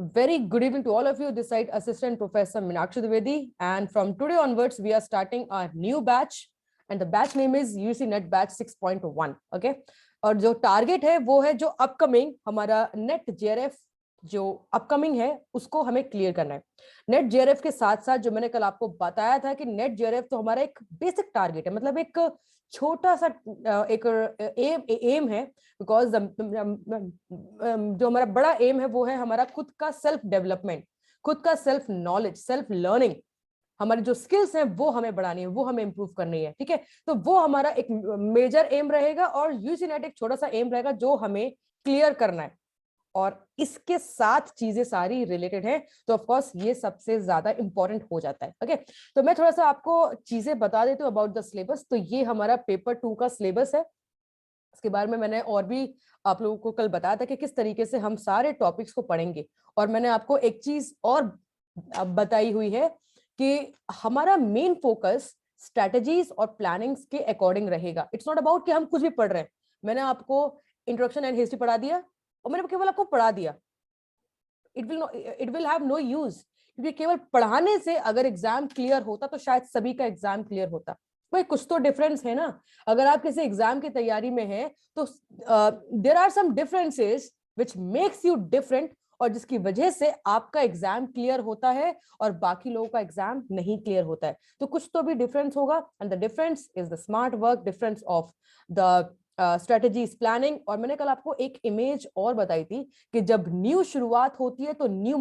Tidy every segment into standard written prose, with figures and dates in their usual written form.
Very good evening to all of you. This side Assistant Professor Meenakshi Dwivedi, and from today onwards we are starting our new batch, and the batch name is UC Net Batch 6.1. Okay, और जो target है वो है जो upcoming हमारा net JRF जो upcoming है उसको हमें क्लियर करना है। नेट जेआरएफ के साथ साथ जो मैंने कल आपको बताया था कि नेट जेआरएफ तो हमारा एक बेसिक टारगेट है, मतलब एक छोटा सा एक एम है, बिकॉज जो हमारा बड़ा एम है वो है हमारा खुद का सेल्फ डेवलपमेंट, खुद का सेल्फ नॉलेज, सेल्फ लर्निंग। हमारी जो स्किल्स हैं वो हमें बढ़ानी है, वो हमें इंप्रूव करनी है। ठीक है, तो वो हमारा एक मेजर एम रहेगा और यूसी नेट एक छोटा सा एम रहेगा जो हमें क्लियर करना है, और इसके साथ चीजें सारी रिलेटेड हैं, तो ऑफ कोर्स ये सबसे ज्यादा इंपॉर्टेंट हो जाता है। ओके, तो मैं थोड़ा सा आपको चीजें बता देती हूँ अबाउट द सिलेबस। तो ये हमारा पेपर 2 का सिलेबस है। इसके बारे में मैंने और भी आप लोगों को कल बताया था कि किस तरीके से हम सारे टॉपिक्स को पढ़ेंगे, और मैंने आपको एक चीज और बताई हुई है कि हमारा मेन फोकस स्ट्रेटजीज और प्लानिंग्स के अकॉर्डिंग रहेगा। इट्स नॉट अबाउट कि हम कुछ भी पढ़ रहे हैं। मैंने आपको इंट्रोडक्शन एंड हिस्ट्री पढ़ा दिया और मैंने केवल आपको पढ़ा दिया, it will have no use, क्योंकि केवल पढ़ाने से अगर एग्जाम क्लियर होता तो शायद सभी का एग्जाम क्लियर होता। भाई कुछ तो डिफरेंस है ना। अगर आप किसी एग्जाम की तैयारी में हैं तो there are some differences which makes you different, और जिसकी वजह से आपका एग्जाम क्लियर होता है और बाकी लोगों का एग्जाम नहीं क्लियर होता है। तो कुछ तो भी डिफरेंस होगा, and the difference is the smart work, difference of the strategies, planning. और मैंने कल आपको एक इमेज और बताई थी कि जब न्यू शुरुआत होती है तो न्यू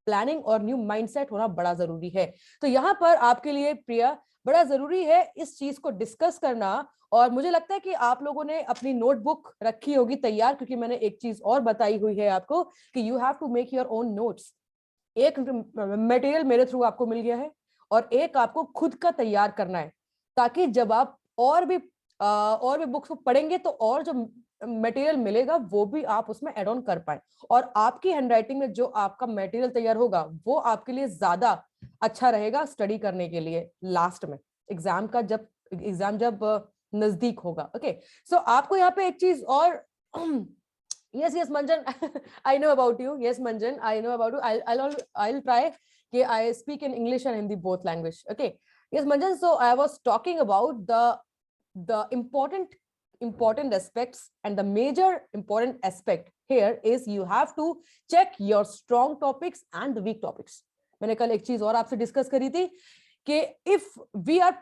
प्लानिंग और न्यू माइंडसेट होना बड़ा जरूरी है। तो यहाँ पर आपके लिए प्रिया बड़ा जरूरी है इस चीज को डिस्कस करना, और मुझे लगता है कि आप लोगों ने अपनी नोटबुक रखी होगी तैयार, क्योंकि मैंने एक चीज और बताई हुई है आपको कि you have to make your own notes. एक मटेरियल मेरे थ्रू आपको मिल गया है और एक आपको खुद का तैयार करना है, ताकि जब आप और भी बुक्स को पढ़ेंगे तो और जो मटेरियल मिलेगा वो भी आप उसमें ऐड ऑन कर पाए, और आपकी हैंडराइटिंग में जो आपका मटेरियल तैयार होगा वो आपके लिए ज्यादा अच्छा रहेगा स्टडी करने के लिए लास्ट में एग्जाम जब नजदीक होगा। ओके, सो आपको यहाँ पे एक चीज और yes Manjan, I know about you. Yes Manjan, I know about you. I'll try कि I speak in English and Hindi both language. Okay, yes Manjan, so I was talking about the important aspects, and the major important aspect here is you have to check your strong topics and the weak topics. मैंने कल एक चीज और आपसे discuss करी थी कि if we are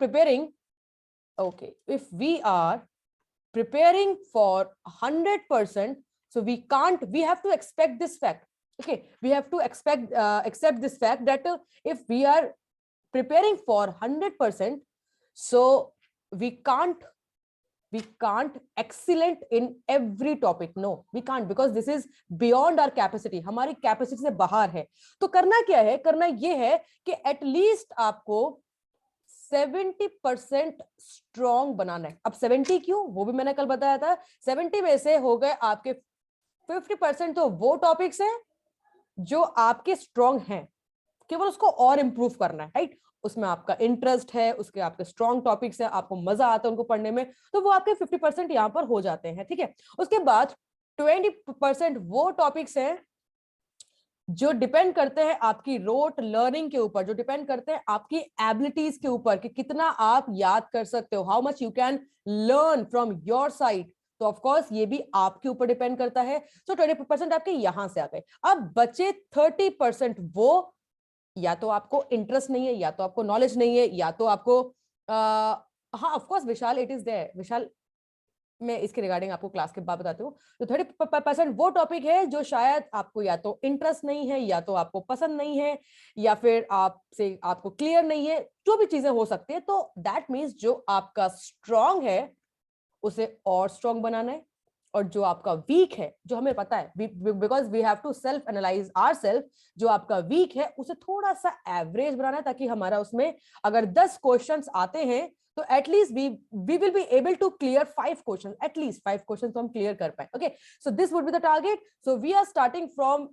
preparing for 100%, so we have to expect this fact. Okay, we have to accept this fact that if we are preparing for 100%, so we can't excellent in every topic. No, we can't, because this is beyond our capacity, हमारी capacity से बाहर है। तो करना क्या है, करना ये है कि एटलीस्ट आपको 70% स्ट्रॉन्ग बनाना है। अब 70 क्यों, वो भी मैंने कल बताया था। 70 में से हो गए आपके 50% तो वो टॉपिक्स हैं जो आपके स्ट्रॉन्ग हैं, केवल उसको और इंप्रूव करना है, राइट। उसमें आपका इंटरेस्ट है, उसके आपके स्ट्रॉन्ग टॉपिक्स है, आपको मजा आता है उनको पढ़ने में, तो वो आपके 50% यहाँ पर हो जाते हैं। ठीक है, उसके बाद 20% वो टॉपिक्स हैं जो डिपेंड करते हैं आपकी रोट लर्निंग के ऊपर, जो डिपेंड करते हैं आपकी एबिलिटीज के ऊपर कि कितना आप याद कर सकते हो, how much you can learn from your side. तो ऑफ कोर्स ये भी आपके ऊपर डिपेंड करता है। तो 20% आपके यहां से आ गए। अब बचे 30%, वो या तो आपको इंटरेस्ट नहीं है, या तो आपको नॉलेज नहीं है, या तो आपको हाँ of course Vishal, it is there. Vishal, मैं इसके रिगार्डिंग आपको क्लास के बाद बताती हूँ। तो 30% वो टॉपिक है जो शायद आपको या तो इंटरेस्ट नहीं है, या तो आपको पसंद नहीं है, या फिर आपको क्लियर नहीं है, जो भी चीजें हो सकती है। तो दैट मीन्स जो आपका स्ट्रॉन्ग है उसे और स्ट्रॉन्ग बनाना है, और जो आपका वीक है, जो हमें पता है, because we have to self analyse ourselves, जो आपका वीक है उसे थोड़ा सा एवरेज बनाना है, ताकि हमारा उसमें अगर 10 क्वेश्चंस आते हैं तो at least we will be able to clear 5 questions, at least 5 questions तो हम क्लियर कर पाए। Okay, so this would be the target. So we are starting from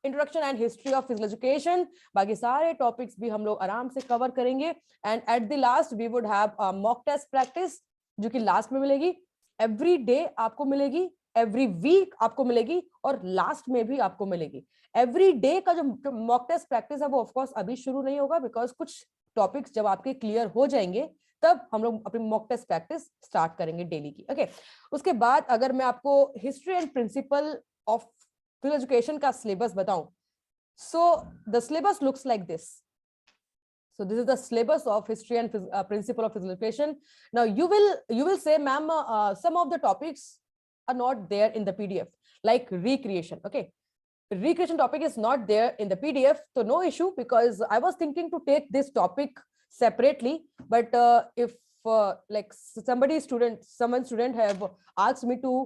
introduction and history of physical education. बाकी सारे टॉपिक्स भी हम लोग आराम से कवर करेंगे, and at the last we would have mock test practice, जो कि लास्ट में मिलेगी। एवरी डे आपको मिलेगी एवरी वीक आपको मिलेगी और लास्ट में भी आपको मिलेगी। एवरी डे का जो मॉक टेस्ट प्रैक्टिस है वो ऑफकोर्स अभी शुरू नहीं होगा, बिकॉज कुछ टॉपिक्स जब आपके क्लियर हो जाएंगे तब हम लोग अपनी मॉक टेस्ट प्रैक्टिस स्टार्ट करेंगे डेली की। ओके, उसके बाद अगर मैं आपको history and principle of physical education का सिलेबस बताऊं, so the syllabus looks like this. So this is the syllabus of history and principle of physical education. Now you will say, ma'am, some of the topics are not there in the PDF, like recreation. Okay, recreation topic is not there in the PDF, so no issue, because I was thinking to take this topic separately, but if like someone student have asked me to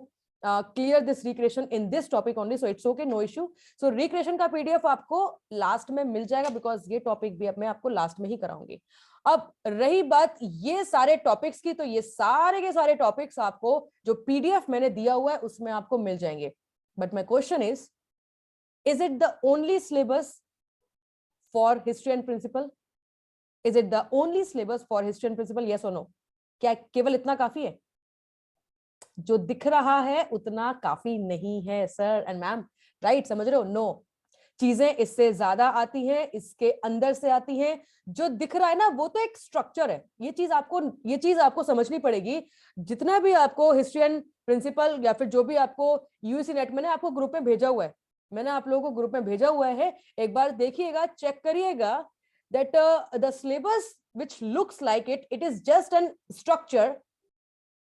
clear this recreation in this topic only, so it's okay, no issue. So recreation का PDF आपको last में मिल जाएगा, because ये topic भी अब मैं आपको last में ही कराऊंगी। अब रही बात ये सारे टॉपिक्स की, तो ये सारे के सारे टॉपिक्स आपको जो PDF मैंने दिया हुआ है उसमें आपको मिल जाएंगे। But my question is it the only syllabus for history and principle? Is it the only syllabus for history and principle? Yes और नो? क्या केवल इतना काफी है? जो दिख रहा है उतना काफी नहीं है सर एंड मैम, राइट? समझ रहे हो? नो, चीजें इससे ज्यादा आती हैं, इसके अंदर से आती हैं। जो दिख रहा है ना वो तो एक स्ट्रक्चर है, ये चीज आपको समझनी पड़ेगी। जितना भी आपको हिस्ट्री एंड प्रिंसिपल या फिर जो भी आपको यूजीसी नेट मैंने आपको ग्रुप में भेजा हुआ है, मैंने आप लोगों को ग्रुप में भेजा हुआ है, एक बार देखिएगा, चेक करिएगा that the syllabus which looks like it is just an structure.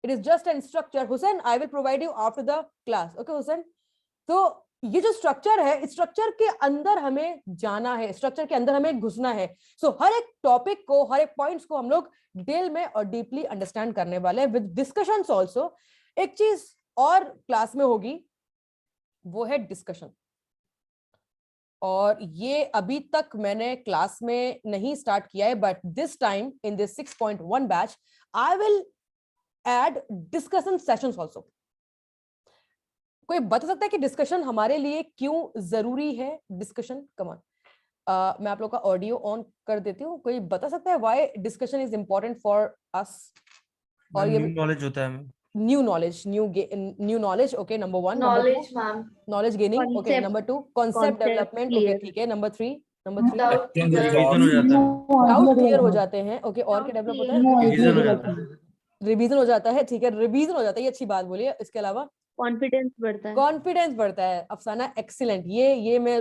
It is just an structure. Hussain, I will provide you after the class. Okay Hussain? तो ये जो स्ट्रक्चर है, इस स्ट्रक्चर के अंदर हमें जाना है, स्ट्रक्चर के अंदर हमें घुसना है। सो हर एक टॉपिक को, हर एक पॉइंट्स को हम लोग डिटेल में और डीपली अंडरस्टैंड करने वाले हैं विद डिस्कशंस आल्सो। एक चीज और क्लास में होगी, वो है डिस्कशन, और ये अभी तक मैंने क्लास में नहीं स्टार्ट किया है, but this time in this 6.1 batch I will add discussion sessions also. कोई बता सकता है कि डिस्कशन हमारे लिए क्यों जरूरी है? डिस्कशन, कम ऑन, मैं आप लोग का ऑडियो ऑन कर देती हूँ। कोई बता सकता है why discussion is important for us? और ये नॉलेज होता है, new knowledge. Okay, number 1। Knowledge ma'am, knowledge gaining. Okay, number 2 concept development. Okay ठीक है। नंबर 3 रिवीजन हो जाता है, डाउट क्लियर हो जाते हैं। ओके, और क्या डेवलप होता है? रिवीजन हो जाता है, रिवीजन हो जाता है। ठीक है, रिवीजन हो जाता है, ये अच्छी बात बोलिए। इसके अलावा कॉन्फिडेंस बढ़ता है। कॉन्फिडेंस बढ़ता है। अफसाना, एक्सीलेंट। ये मैं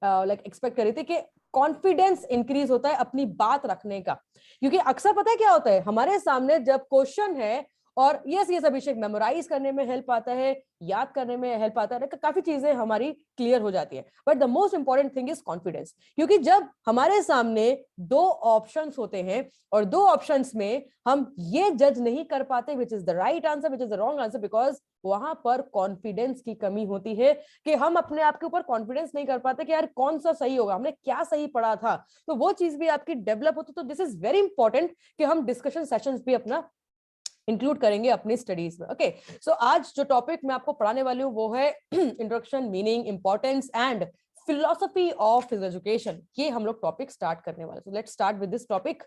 लाइक एक्सपेक्ट कर रही थी कि कॉन्फिडेंस इंक्रीज होता है अपनी बात रखने का, क्योंकि अक्सर पता है क्या होता है, हमारे सामने जब क्वेश्चन है, और यस अभिषेक, मेमोराइज करने में हेल्प आता है, याद करने में हेल्प आता है, काफी चीजें हमारी क्लियर हो जाती है, but the most important thing is confidence. क्योंकि जब हमारे सामने 2 ऑप्शंस होते हैं और 2 ऑप्शंस में हम ये जज नहीं कर पाते which is the right answer, which is the wrong answer, because वहां पर कॉन्फिडेंस की कमी होती है, कि हम अपने आप के ऊपर कॉन्फिडेंस नहीं कर पाते कि यार कौन सा सही होगा, हमने क्या सही पढ़ा था। तो वो चीज भी आपकी डेवलप होती। तो दिस इज वेरी इंपॉर्टेंट कि हम डिस्कशन सेशंस भी अपना इंक्लूड करेंगे अपनी स्टडीज में। ओके, सो आज जो टॉपिक मैं आपको पढ़ाने वाली हूँ वो है introduction, meaning, importance and philosophy of physical education. ये हम लोग टॉपिक स्टार्ट करने वाले। So let's start with this topic.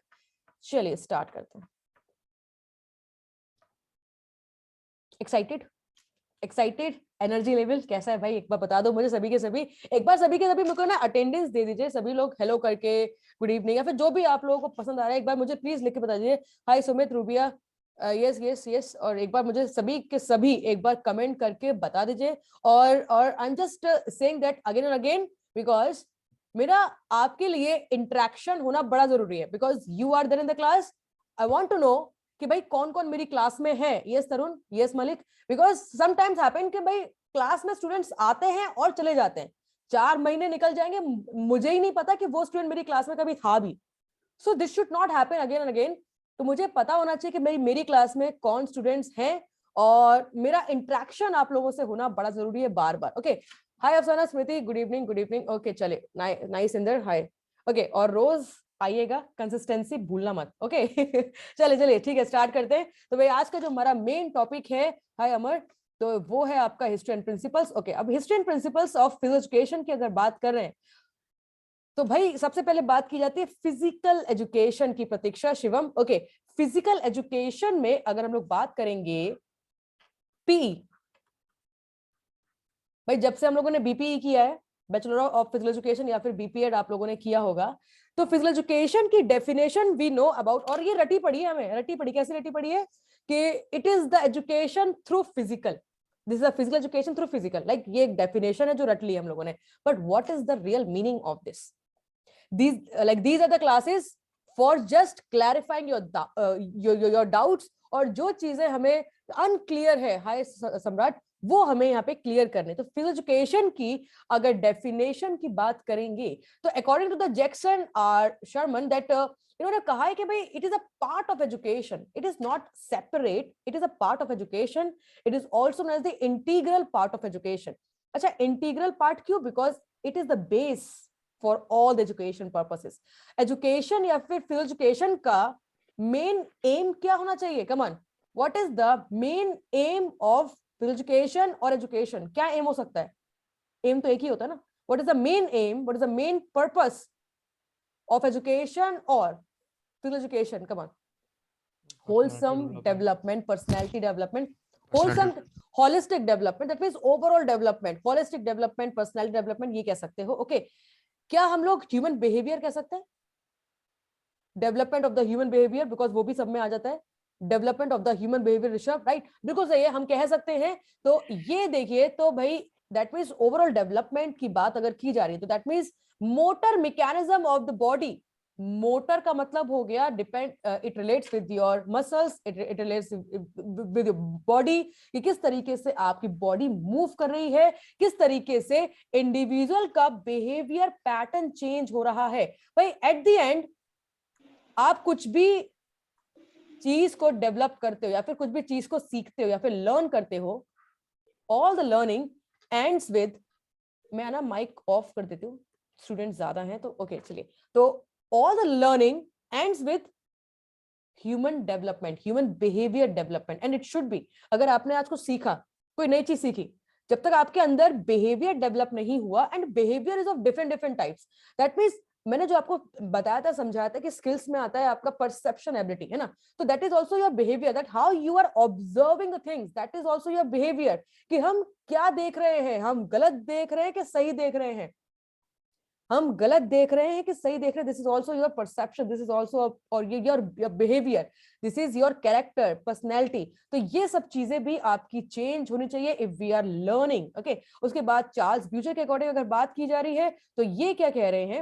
चलिए स्टार्ट करते हैं। एक्साइटेड एनर्जी लेवल कैसा है भाई? एक बार बता दो मुझे, सभी के सभी। एक बार सभी के सभी मेरे को ना अटेंडेंस दे दीजिए, सभी लोग हेलो करके, गुड इवनिंग, या फिर जो भी आप लोगों को पसंद आ रहा है एक बार मुझे प्लीज लिख के बता दीजिए। Hi Sumit, Rubia, yes yes yes. और एक बार मुझे सभी के सभी एक बार कमेंट करके बता दीजिए। और I am just saying that again and again, because मेरा आपके लिए इंटरेक्शन होना बड़ा जरूरी है, because you are there in the class. I want to know कि भाई कौन कौन मेरी क्लास में है। Yes Tarun, yes Malik, because sometimes happen कि भाई क्लास में स्टूडेंट्स आते हैं और चले जाते हैं, 4 महीने निकल जाएंगे, मुझे ही नहीं पता कि वो स्टूडेंट मेरी क्लास में कभी था भी। So this should not happen again and again. तो मुझे पता होना चाहिए कि मेरी क्लास में कौन स्टूडेंट्स हैं, और मेरा इंटरेक्शन आप लोगों से होना बड़ा जरूरी है बार बार। Okay, hi Afsana, Smriti, good evening, good evening. Okay चले, नाइस इंदर, हाय। ओके, और रोज आइएगा, कंसिस्टेंसी भूलना मत। ओके चले ठीक है, स्टार्ट करते हैं। तो भाई आज का जो हमारा मेन टॉपिक है, हाय अमर, तो वो है आपका हिस्ट्री एंड प्रिंसिपल्स। ओके, अब history and principles of physical education की अगर बात कर रहे हैं, तो भाई सबसे पहले बात की जाती है फिजिकल एजुकेशन की। प्रतीक्षा, शिवम, ओके, फिजिकल एजुकेशन में अगर हम लोग बात करेंगे, पी भाई जब से हम लोगों ने बीपीई किया है, बैचलर ऑफ फिजिकल एजुकेशन या फिर बीपीएड आप लोगों ने किया होगा, तो फिजिकल एजुकेशन की डेफिनेशन वी नो अबाउट, और ये रटी पड़ी है, हमें रटी पड़ी, कैसे रटी पड़ी है कि it is the education through physical, this is the physical education through physical, like ये एक डेफिनेशन है जो रट ली हम लोगों ने, but what is the real meaning of this? these are the classes for just clarifying your doubts, और जो चीजें हमें अनक्लियर है हाय सम्राट, वो हमें यहाँ पे क्लियर करने। तो फिजिकल एजुकेशन की अगर डेफिनेशन की बात करेंगे तो according to the Jackson R Sherman that इन्होंने कहा है कि भाई it is a part of education, it is not separate, it is a part of education, it is also known as the integral part of education. अच्छा, integral part क्यों? Because it is the base for all the education purposes. Education या फिर physical education का main aim क्या होना चाहिए? Come on, what is the main M of physical education और education? क्या एम हो सकता है? एम तो एक ही होता है ना। What is the main aim, what is the main purpose of education और physical education? Come on, wholesome development, personality development, wholesome holistic development, that means overall development, holistic development, personality development, ये कह सकते हो। Okay, क्या हम लोग human behaviour कह सकते हैं? Development of the human behaviour, because वो भी सब में आ जाता है। Development of the human behaviour, Rishabh, right, बिल्कुल सही है, हम कह सकते हैं। तो ये देखिए, तो भाई दैट मीन्स ओवरऑल डेवलपमेंट की बात अगर की जा रही है तो that means motor mechanism of the body. Motor का मतलब हो गया depend, it relates with your muscles, it relates with your body, कि किस तरीके से आपकी बॉडी मूव कर रही है, किस तरीके से इंडिविजुअल का बिहेवियर पैटर्न चेंज हो रहा है। भाई एट द एंड आप कुछ भी चीज को डेवलप करते हो या फिर कुछ भी चीज को सीखते हो या फिर लर्न करते हो, all the learning ends with, मैं ना माइक ऑफ कर देती हूँ, स्टूडेंट ज्यादा हैं तो ओके चलिए, तो all the learning ends with human development, human behavior development, and it should be। अगर आपने आज कुछ सीखा, कोई नई चीज सीखी, जब तक आपके अंदर बिहेवियर डेवलप नहीं हुआ, and behaviour is of different types, that means मैंने जो आपको बताया था, समझाया था कि स्किल्स में आता है आपका परसेप्शन एबिलिटी, है ना, तो that is also your behaviour, that how you are observing the things, that is also your behaviour, कि हम क्या देख रहे हैं, हम गलत देख रहे हैं कि सही देख रहे हैं, हम गलत देख रहे हैं कि सही देख रहे हैं, this is also your perception, this is also और your behaviour, this is your character, personality. तो ये सब चीजें भी आपकी चेंज होनी चाहिए if we are learning. Okay, उसके बाद चार्ल्स ब्यूचर के अकॉर्डिंग अगर बात की जा रही है तो ये क्या कह रहे हैं,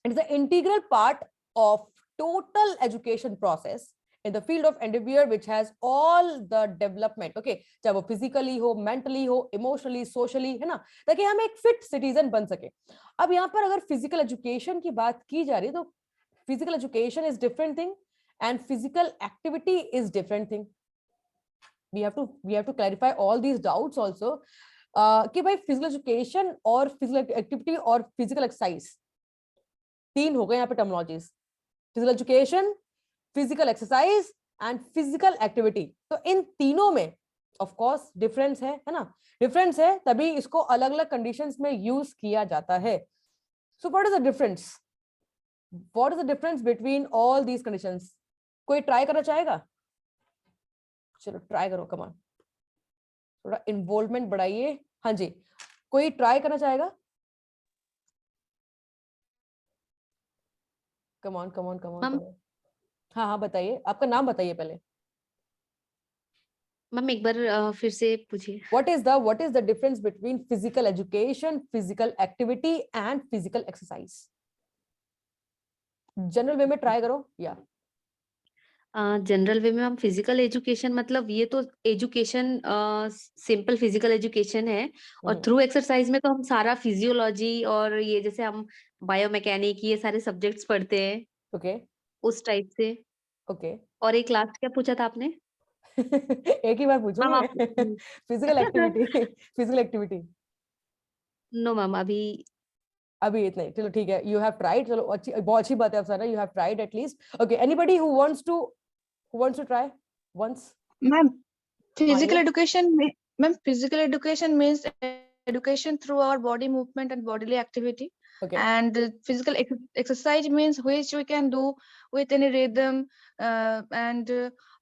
it is the integral part of total education process in the field of endeavor which has all the development, okay, चाहे वो फिजिकली हो, मेंटली हो, इमोशनली, सोशली, है ना, ताकि हम एक फिट सिटीजन बन सके। अब यहाँ पर अगर फिजिकल एजुकेशन की बात की जा रही है तो physical education is different thing and physical activity is different thing. we have to clarify all these doubts also, कि भाई फिजिकल एजुकेशन और फिजिकल एक्टिविटी और फिजिकल एक्सरसाइज तीन हो गए यहाँ पे terminologies, physical education, physical exercise and physical activity. तो इन तीनों में ऑफ कोर्स डिफरेंस है ना, डिफरेंस है, तभी इसको अलग अलग कंडीशंस में यूज किया जाता है। So what is the difference, what is the difference between all these conditions? कोई ट्राई करना चाहेगा? चलो ट्राई करो, कम ऑन, थोड़ा इन्वॉल्वमेंट बढ़ाइए। हाँ जी, कोई ट्राई करना चाहेगा? Come on come on come on. हाँ हाँ बताइए, आपका नाम बताइए पहले। मैम एक बार फिर से पूछिए। What is the difference between physical education, physical activity and physical exercise? General वे में ट्राई करो। या जनरल वे में हम फिजिकल एजुकेशन मतलब ये तो एजुकेशन सिंपल फिजिकल एजुकेशन है, और थ्रू एक्सरसाइज में तो हम सारा फिजियोलॉजी और ये जैसे हम बायोमैकेनिक ये सारे सब्जेक्ट्स पढ़ते हैं। ओके उस टाइप से। ओके और एक लास्ट क्या पूछा था आपने? एक ही बार पूछूंगी। Physical activity, physical activity. No ma'am अभी इतना ही, चलो ठीक है, यू हैव ट्राइड, चलो अच्छी, बहुत अच्छी बात है Afsana, you have tried at least. Okay, anybody who wants to try once? Ma'am physical education में, ma'am physical education means education through our body movement and bodily activity. Okay. And physical exercise means which we can do with any rhythm and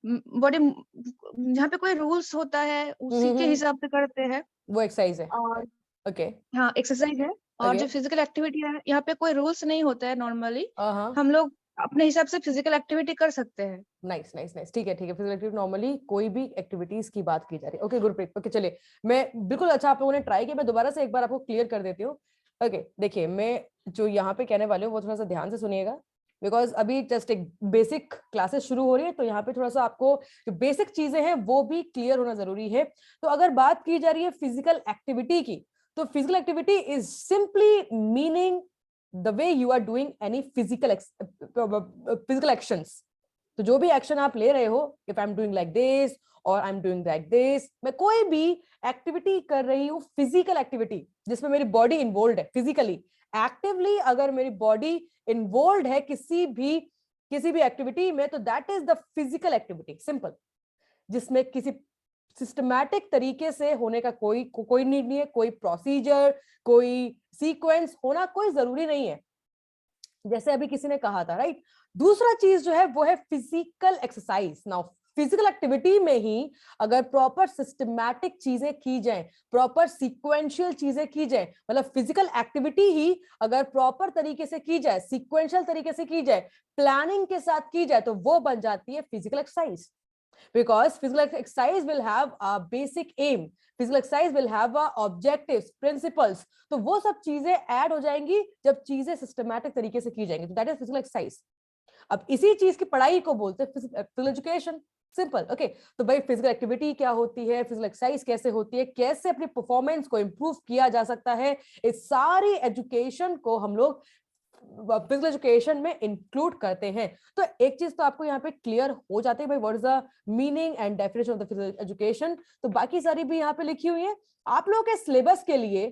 body जहाँ पे कोई rules होता है उसी के हिसाब से करते हैं। वो एक्सरसाइज है। और ओके। हाँ, एक्सरसाइज है। और Okay. जो फिजिकल एक्टिविटी है यहाँ पे कोई रूल्स नहीं होता है नॉर्मली। हाँ, हम लोग अपने हिसाब से फिजिकल एक्टिविटी कर सकते हैं। नाइस नाइस नाइस, ठीक है ठीक है। फिजिकल एक्टिविटी नॉर्मली कोई भी एक्टिविटीज की बात की जा रही है। ओके गुरप्रीत, ओके चलिए, मैं बिल्कुल अच्छा आप लोगों ने ट्राई किया, मैं दोबारा से एक बार आपको क्लियर कर देती हूँ। ओके देखिए, मैं जो यहाँ पे कहने वाले हूँ वो थोड़ा सा ध्यान से सुनिएगा, बिकॉज अभी जस्ट एक बेसिक क्लासेस शुरू हो रही है, तो यहाँ पे थोड़ा सा आपको जो बेसिक चीजें हैं वो भी क्लियर होना जरूरी है। तो अगर बात की जा रही है फिजिकल एक्टिविटी की, तो physical activity is simply meaning the way you are doing any physical actions. तो जो भी एक्शन आप ले रहे हो, if I am doing like this और I am doing like this, मैं कोई भी एक्टिविटी कर रही हूँ, फिजिकल एक्टिविटी जिसमें मेरी बॉडी इन्वॉल्व है फिजिकली एक्टिवली, अगर मेरी बॉडी इन्वॉल्व है किसी भी एक्टिविटी में, तो that is the physical activity, simple, जिसमें किसी सिस्टमैटिक तरीके से होने का कोई नीड नहीं है, कोई प्रोसीजर, कोई सीक्वेंस होना कोई जरूरी नहीं है, जैसे अभी किसी ने कहा था, राइट। दूसरा चीज जो है वो है physical exercise. Now physical activity में ही अगर प्रॉपर सिस्टमैटिक चीजें की जाएं, प्रॉपर सीक्वेंशियल चीजें की जाएं, मतलब फिजिकल एक्टिविटी ही अगर प्रॉपर तरीके से की जाए, सीक्वेंशियल तरीके से की जाए, प्लानिंग के साथ की जाए, तो वो बन जाती है physical exercise. Because physical exercise will have a basic aim, physical exercise will have a objectives, principles, तो वो सब चीजें ऐड हो जाएंगी जब चीजें सिस्टमैटिक तरीके से की जाएंगी, तो दैट इज फिजिकल एक्सरसाइज। अब इसी चीज की पढ़ाई को बोलते हैं फिजिकल एजुकेशन, सिंपल। ओके, तो भाई फिजिकल एक्टिविटी क्या होती है, फिजिकल एक्सरसाइज कैसे होती है, कैसे अपनी परफॉर्मेंस को इंप्रूव किया जा सकता है, इस सारी एजुकेशन को हम लोग फिजिकल एजुकेशन में इंक्लूड करते हैं। तो एक चीज तो आपको यहाँ पे क्लियर हो जाती है भाई, what is the meaning and definition of the physical education. तो बाकी सारी भी यहाँ पे लिखी हुई है आप लोगों के सिलेबस के लिए।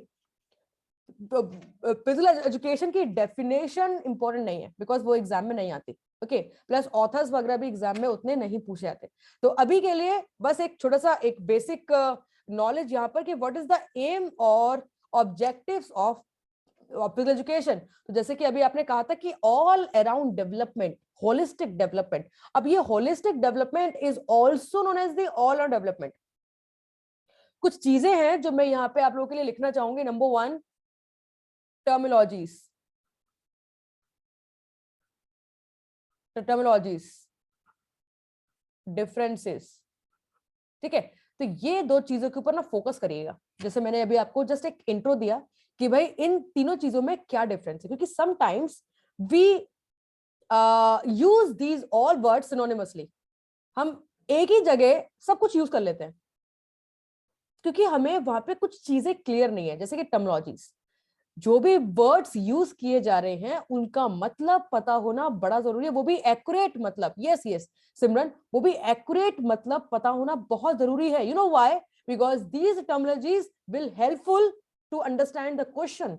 फिजिकल एजुकेशन की डेफिनेशन इंपॉर्टेंट नहीं है, बिकॉज वो एग्जाम में नहीं आती। ओके, प्लस ऑथर्स वगैरह भी एग्जाम में उतने नहीं पूछे जाते। तो अभी के लिए बस एक छोटा सा एक बेसिक नॉलेज यहाँ पर कि व्हाट इज द एम और ऑब्जेक्टिव्स ऑफ फिजिकल एजुकेशन। तो जैसे कि अभी आपने कहा था कि all around development, holistic development. अब ये holistic development is also known as the all around development. कुछ चीजें हैं जो मैं यहाँ पे आप लोगों के लिए लिखना चाहूंगी। नंबर 1, टर्मिनोलॉजीज, डिफरेंसेस, ठीक है। तो ये दो चीजों के ऊपर ना फोकस करिएगा। जैसे मैंने अभी आपको जस्ट एक इंट्रो दिया कि भाई इन तीनों चीजों में क्या डिफरेंस है, क्योंकि sometimes we use these all words synonymously. हम एक ही जगह सब कुछ यूज कर लेते हैं क्योंकि हमें वहां पे कुछ चीजें क्लियर नहीं है। जैसे कि टर्मिनोलॉजीज, जो भी वर्ड्स यूज किए जा रहे हैं उनका मतलब पता होना बड़ा जरूरी है, वो भी एक्यूरेट मतलब। यस यस सिमरन, वो भी एक्यूरेट मतलब पता होना बहुत जरूरी है। You know why? Because these terminologies will helpful to understand the question.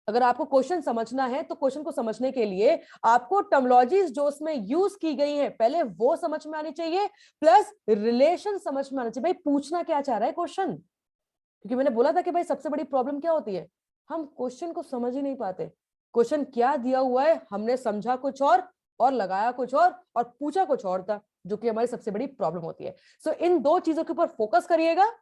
अगर आपको क्वेश्चन समझना है तो क्वेश्चन को समझने के लिए आपको टर्मिनोलॉजीज जो उसमें यूज की गई है पहले वो समझ में आनी चाहिए, प्लस रिलेशन समझ में आना चाहिए। भाई पूछना क्या चाह रहा है क्वेश्चन, क्योंकि मैंने बोला था कि भाई सबसे बड़ी प्रॉब्लम क्या होती है, हम क्वेश्चन को समझ ही नहीं पाते। क्वेश्चन क्या दिया हुआ है, हमने समझा कुछ और लगाया कुछ और पूछा कुछ और था, जो कि हमारी सबसे बड़ी प्रॉब्लम होती है। सो इन दो चीजों के ऊपर फोकस करिएगा।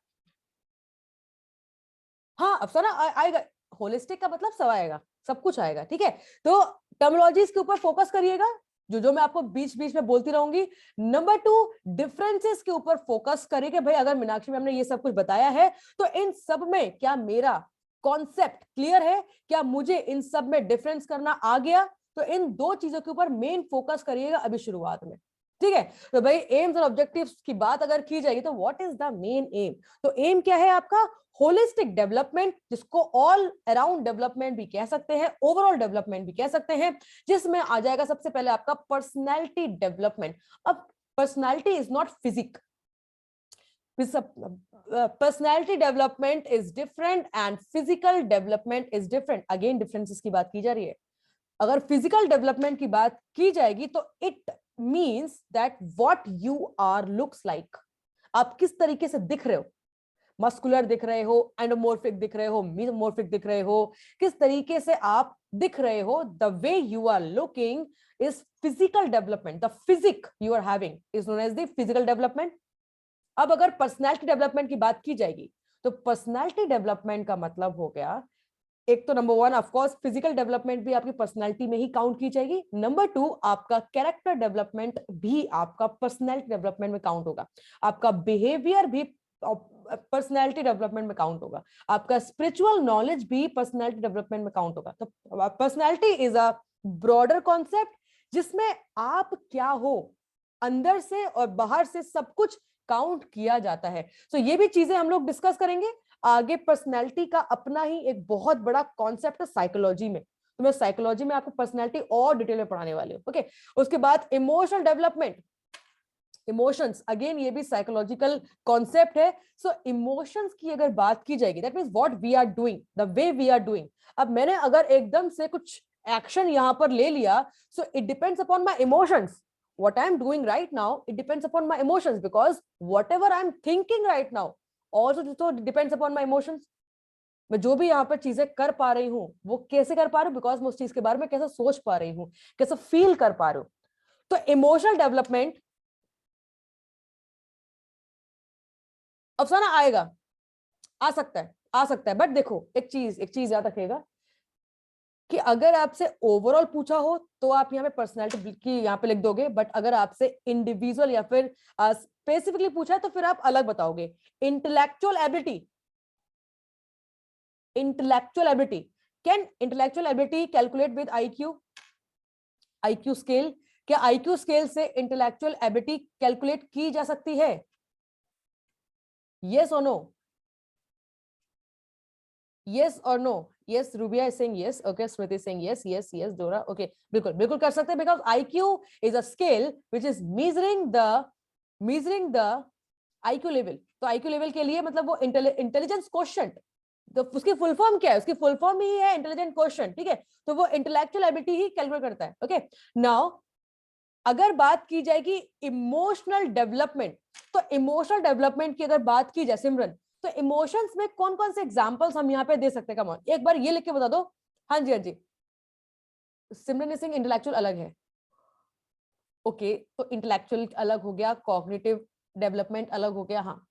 हाँ अब सारा आएगा, होलिस्टिक का मतलब सब आएगा, सब कुछ आएगा, ठीक है। तो टर्मिनोलॉजीज के ऊपर फोकस करिएगा, जो मैं आपको बीच बीच में बोलती रहूंगी। नंबर 2, डिफरेंसेस के ऊपर फोकस करिए कि भाई अगर मीनाक्षी मैम ने ये सब कुछ बताया है तो इन सब में क्या मेरा कॉन्सेप्ट क्लियर है, क्या मुझे इन सब में डिफरेंस करना आ गया। तो इन दो चीजों के ऊपर मेन फोकस करिएगा अभी शुरुआत में, ठीक है। तो भाई एम्स और ऑब्जेक्टिव्स की बात अगर की जाएगी तो what is the main M, तो एम क्या है आपका, होलिस्टिक डेवलपमेंट, जिसको ऑल अराउंड डेवलपमेंट भी कह सकते हैं, ओवरऑल डेवलपमेंट भी कह सकते हैं, जिसमें आ जाएगा सबसे पहले आपका पर्सनैलिटी डेवलपमेंट। अब personality is not physique, personality development is different and physical development is different. Again differences की बात की जा रही है। अगर फिजिकल डेवलपमेंट की बात की जाएगी तो it means that what you are looks like, आप किस तरीके से दिख रहे हो। मस्कुलर दिख रहे हो, एंडोमॉर्फिक दिख रहे हो, मेसोमॉर्फिक दिख रहे हो, किस तरीके से आप दिख रहे हो, the way you are looking is physical development. The physique you are having is known as the physical development. अब अगर पर्सनैलिटी डेवलपमेंट की बात की जाएगी तो पर्सनैलिटी डेवलपमेंट का मतलब हो गया, एक तो number 1 of course physical development भी आपकी पर्सनैलिटी में ही काउंट की जाएगी. नंबर 2 आपका कैरेक्टर डेवलपमेंट भी आपका पर्सनैलिटी डेवलपमेंट में काउंट होगा. आपका बिहेवियर भी पर्सनैलिटी डेवलपमेंट में काउंट होगा. आपका स्पिरिचुअल नॉलेज भी पर्सनैलिटी डेवलपमेंट में काउंट होगा. तो personality is a broader concept जिसमें आप क्या हो अंदर से और बाहर से सब कुछ काउंट किया जाता है. तो ये भी चीजें हम लोग डिस्कस करेंगे आगे. पर्सनैलिटी का अपना ही एक बहुत बड़ा कॉन्सेप्ट है साइकोलॉजी में. तो मैं साइकोलॉजी में आपको पर्सनैलिटी और डिटेल में पढ़ाने वाली हूँ. ओके, उसके बाद इमोशनल डेवलपमेंट. इमोशंस अगेन ये भी साइकोलॉजिकल कॉन्सेप्ट है. सो इमोशंस की अगर बात की जाएगी, that means what we are doing, the way we are doing. अब मैंने अगर एकदम से कुछ एक्शन यहां पर ले लिया, so it depends upon my emotions. What I am doing right now, it depends upon my emotions, because whatever I am thinking right now also depends upon my emotions. मैं जो भी यहाँ पर चीजें कर पा रही हूँ वो कैसे कर पा रही हूँ, बिकॉज मैं उस चीज के बारे में कैसे सोच पा रही हूँ, कैसे फील कर पा रही हूँ. तो इमोशनल डेवलपमेंट अफसाना आएगा, आ सकता है, बट देखो एक चीज याद रखिएगा कि अगर आपसे ओवरऑल पूछा हो तो आप यहाँ पे पर्सनैलिटी की यहाँ पे लिख दोगे, बट अगर आपसे इंडिविजुअल या फिर स्पेसिफिकली पूछा है तो फिर आप अलग बताओगे. Intellectual ability, can intellectual ability calculate with IQ scale? क्या आईक्यू स्केल से इंटेलेक्चुअल एबिलिटी कैलकुलेट की जा सकती है? yes or no? yes or no? yes, Rubia is saying yes. Okay, Smriti is saying yes. Dora, okay, बिल्कुल कर सकते हैं, because IQ is a scale which is measuring the IQ level. तो IQ level के लिए मतलब वो intelligence quotient, तो उसकी फुल फॉर्म क्या है? उसकी फुल फॉर्म ही है इंटेलिजेंट क्वोशिएंट. ठीक है, तो वो इंटेलेक्चुअल एबिलिटी ही कैलकुलेट करता है. ओके, नाउ अगर बात की जाएगी इमोशनल डेवलपमेंट, तो इमोशनल डेवलपमेंट की अगर बात की जाए सिमरन, तो इमोशंस में कौन कौन से एग्जांपल्स हम यहाँ पे दे सकते हैं? कम ऑन, एक बार ये लिख के बता दो. हाँ जी. सिमरन सिंह इंटेलेक्चुअल अलग है. ओके, तो इंटेलेक्चुअल अलग हो गया, कॉग्निटिव डेवलपमेंट अलग हो गया. हाँ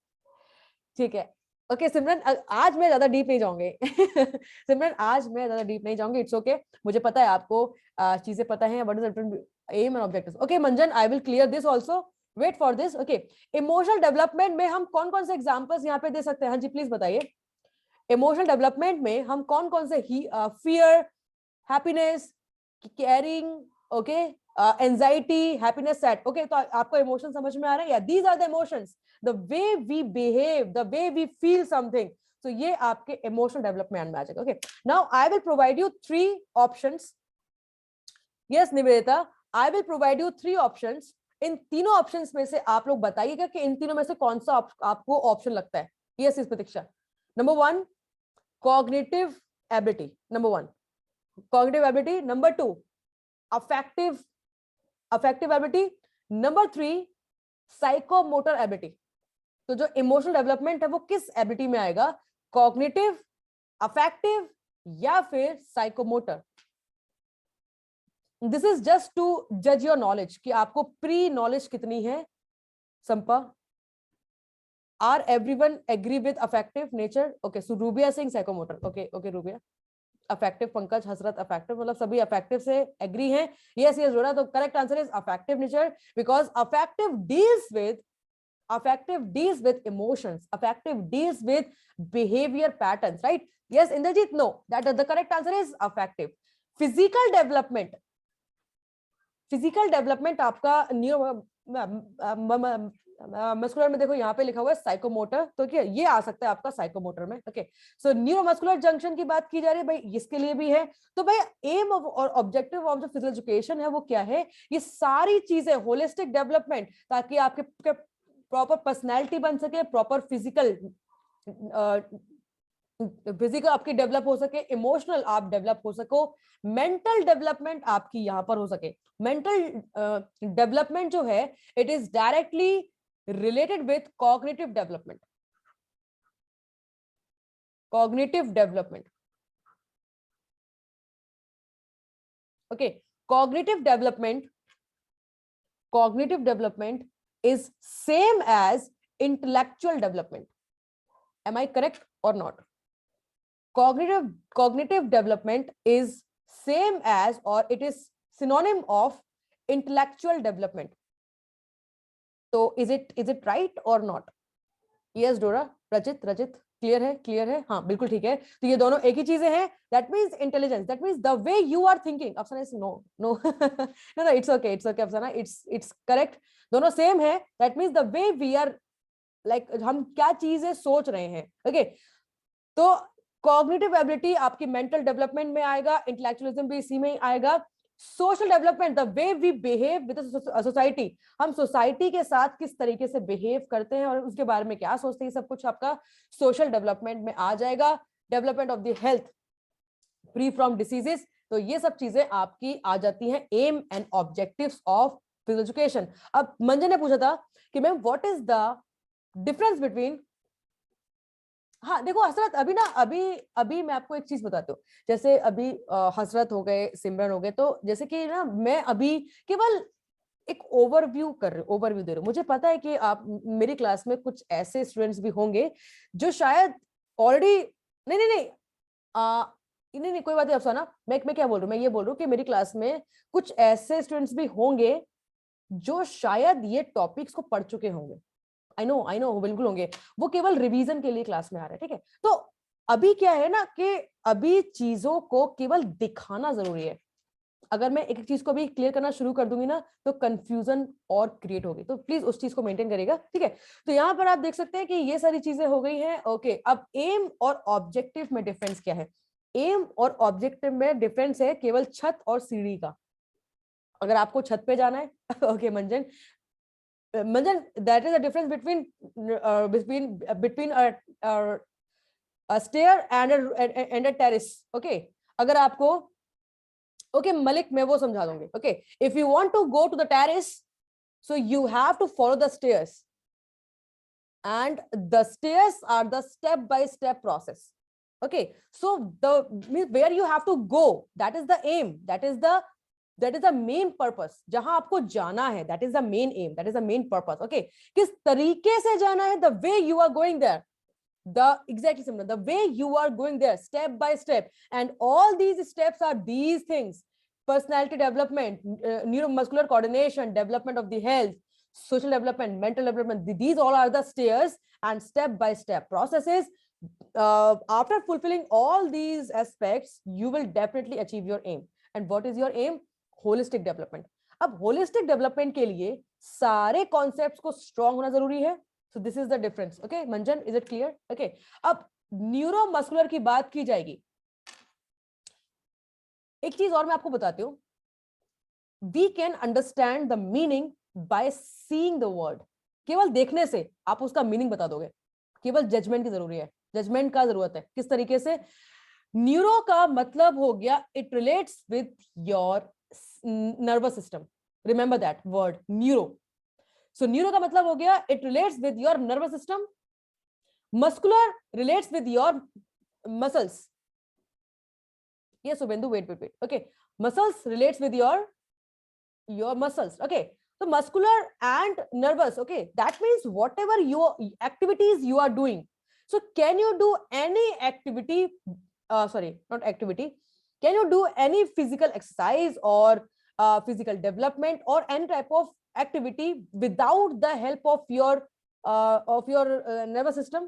ठीक है. ओके सिमरन, आज मैं ज्यादा डीप नहीं जाऊंगी. सिमरन आज मैं ज्यादा डीप नहीं जाऊंगी. इट्स ओके, मुझे पता है आपको चीजें पता है, what is the aim and objectives. Okay Manjan, I will clear this also, wait for this. Okay, emotional development में हम कौन कौन से एग्जांपल्स यहाँ पे दे सकते हैं? हाँ जी प्लीज बताइए. इमोशनल डेवलपमेंट में हम कौन कौन से fear, happiness, caring, okay, anxiety, happiness, sad. Okay, तो आपको इमोशन समझ में आ रहा है? या these are the emotions, the way we behave, the way we feel something. तो ये आपके इमोशनल डेवलपमेंट में आ जाएगा. Okay, now I will provide you 3 options. Yes Nivedita, I will provide you 3 options. इन तीनों ऑप्शंस में से आप लोग बताइएगा कि इन तीनों में से कौन सा आपको ऑप्शन लगता है. यस इस Pratiksha. Number 1 cognitive ability, number 1 cognitive ability. Number 2 affective ability. Number 3 psychomotor ability. तो जो इमोशनल डेवलपमेंट है वो किस एबिलिटी में आएगा? कॉग्निटिव, अफेक्टिव या फिर psychomotor. This is just to जज योर नॉलेज कि आपको प्री नॉलेज कितनी है. Sampa, are everyone agree with affective nature? Okay, so Rubia Singh psychomotor. Okay Rubia affective. Pankaj, Hasrat affective, मतलब सभी अफेक्टिव से एग्री हैं. यस जोड़ा. तो correct answer is affective nature, because affective deals with emotions, affective deals with behavior patterns, right? Yes Indrajit, no, that the correct answer is affective. physical development आपका muscular में देखो यहाँ पे लिखा हुआ है साइकोमोटर, तो क्या ये आ सकता है आपका साइकोमोटर में. ओके, सो न्यूरोमस्कुलर जंक्शन की बात की जा रही है भाई, इसके लिए भी है. तो भाई एम और ऑब्जेक्टिव ऑफ जो फिजिकल एजुकेशन है वो क्या है? ये सारी चीजें होलिस्टिक डेवलपमेंट, ताकि आपके प्रॉपर पर्सनैलिटी बन सके, प्रॉपर फिजिकल आपकी डेवलप हो सके, इमोशनल आप डेवलप हो सको, मेंटल डेवलपमेंट आपकी यहाँ पर हो सके. मेंटल डेवलपमेंट जो है, it is directly related with cognitive development. cognitive development. Okay, cognitive development is same as intellectual development. Am I correct or not? Cognitive development is same as, or it is synonym of intellectual development. So is it right or not? Yes, Dora, Rajit, clear है? हाँ, बिल्कुल ठीक है. तो ये दोनों एक ही चीजें हैं. That means intelligence. That means the way you are thinking. Afsana is no. No, it's okay, Afsana. It's correct. दोनों same है. That means the way we are, like, हम क्या चीजें सोच रहे हैं. Okay. तो cognitive ability आपकी mental development में आएगा, intellectualism भी इसी में आएगा. Social development, the way we behave with society, हम सोसाइटी के साथ किस तरीके से बिहेव करते हैं और उसके बारे में क्या सोचते हैं, सब कुछ आपका सोशल डेवलपमेंट में आ जाएगा. Development of the health, free from diseases, तो ये सब चीजें आपकी आ जाती हैं aim and objectives of physical education. अब मंजन ने पूछा था कि ma'am what is the difference between, हाँ देखो हसरत, अभी मैं आपको एक चीज बताती हूँ. जैसे अभी हसरत हो गए, सिमरन हो गए, तो जैसे कि ना मैं अभी केवल एक ओवरव्यू दे रही हूँ. मुझे पता है कि आप मेरी क्लास में कुछ ऐसे स्टूडेंट्स भी होंगे जो शायद ऑलरेडी नहीं कोई बात नहीं अफसाना, मैं क्या बोल रहा हूँ, मैं ये बोल रहा हूँ कि मेरी क्लास में कुछ ऐसे स्टूडेंट्स भी होंगे जो शायद ये टॉपिक्स को पढ़ चुके होंगे. आई नो बिल्कुल होंगे, वो केवल रिवीजन के लिए क्लास में आ रहे हैं. ठीक है, तो अभी क्या है ना कि अभी चीजों को केवल दिखाना जरूरी है. अगर मैं एक चीज को भी क्लियर करना शुरू कर दूंगी ना तो कंफ्यूजन और क्रिएट होगी, तो प्लीज उस चीज को मेंटेन करेगा. ठीक है, तो यहाँ पर आप देख सकते हैं कि ये सारी चीजें हो गई हैं. ओके, अब एम और ऑब्जेक्टिव में डिफरेंस क्या है? एम और ऑब्जेक्टिव में डिफरेंस है केवल छत और सीढ़ी का. अगर आपको छत पे जाना है, ओके मंजन, that is the difference between a stair and a terrace. Okay, अगर आपको, okay मलिक, मैं वो समझा दूंगी. Okay, if you want to go to the terrace, so you have to follow the stairs, and the stairs are the step by step process. Okay, so the where you have to go, that is the aim, that is the main purpose. जहां आपको जाना है, that is the main aim, that is the main purpose. Okay, किस तरीके से जाना है, the way you are going there, exactly similar, the way you are going there, step by step, and all these steps are these things: personality development, neuromuscular coordination, development of the health, social development, mental development. These all are the stairs and step by step processes. After fulfilling all these aspects, you will definitely achieve your aim. And what is your aim? Holistic development. अब holistic development के लिए सारे concepts को strong होना जरूरी है. So this is the difference. Okay मंजन, is it clear? Okay, अब न्यूरोमस्कुलर की बात की जाएगी. एक चीज और मैं आपको बताती हूं, we can understand the meaning by seeing the word. केवल देखने से आप उसका मीनिंग बता दोगे, केवल जजमेंट की जरूरी है, जजमेंट का जरूरत है. किस तरीके से? न्यूरो का मतलब हो गया it relates with your nervous system. Remember that word, neuro. So neuro का मतलब हो गया it relates with your nervous system. Muscular relates with your muscles. Yes, Subhendu, wait. Okay, muscles relates with your muscles. Okay, so muscular and nervous. Okay, that means whatever your activities you are doing. So can you do any activity? Not activity. Can you do any physical exercise or physical development or any type of activity without the help of your nervous system?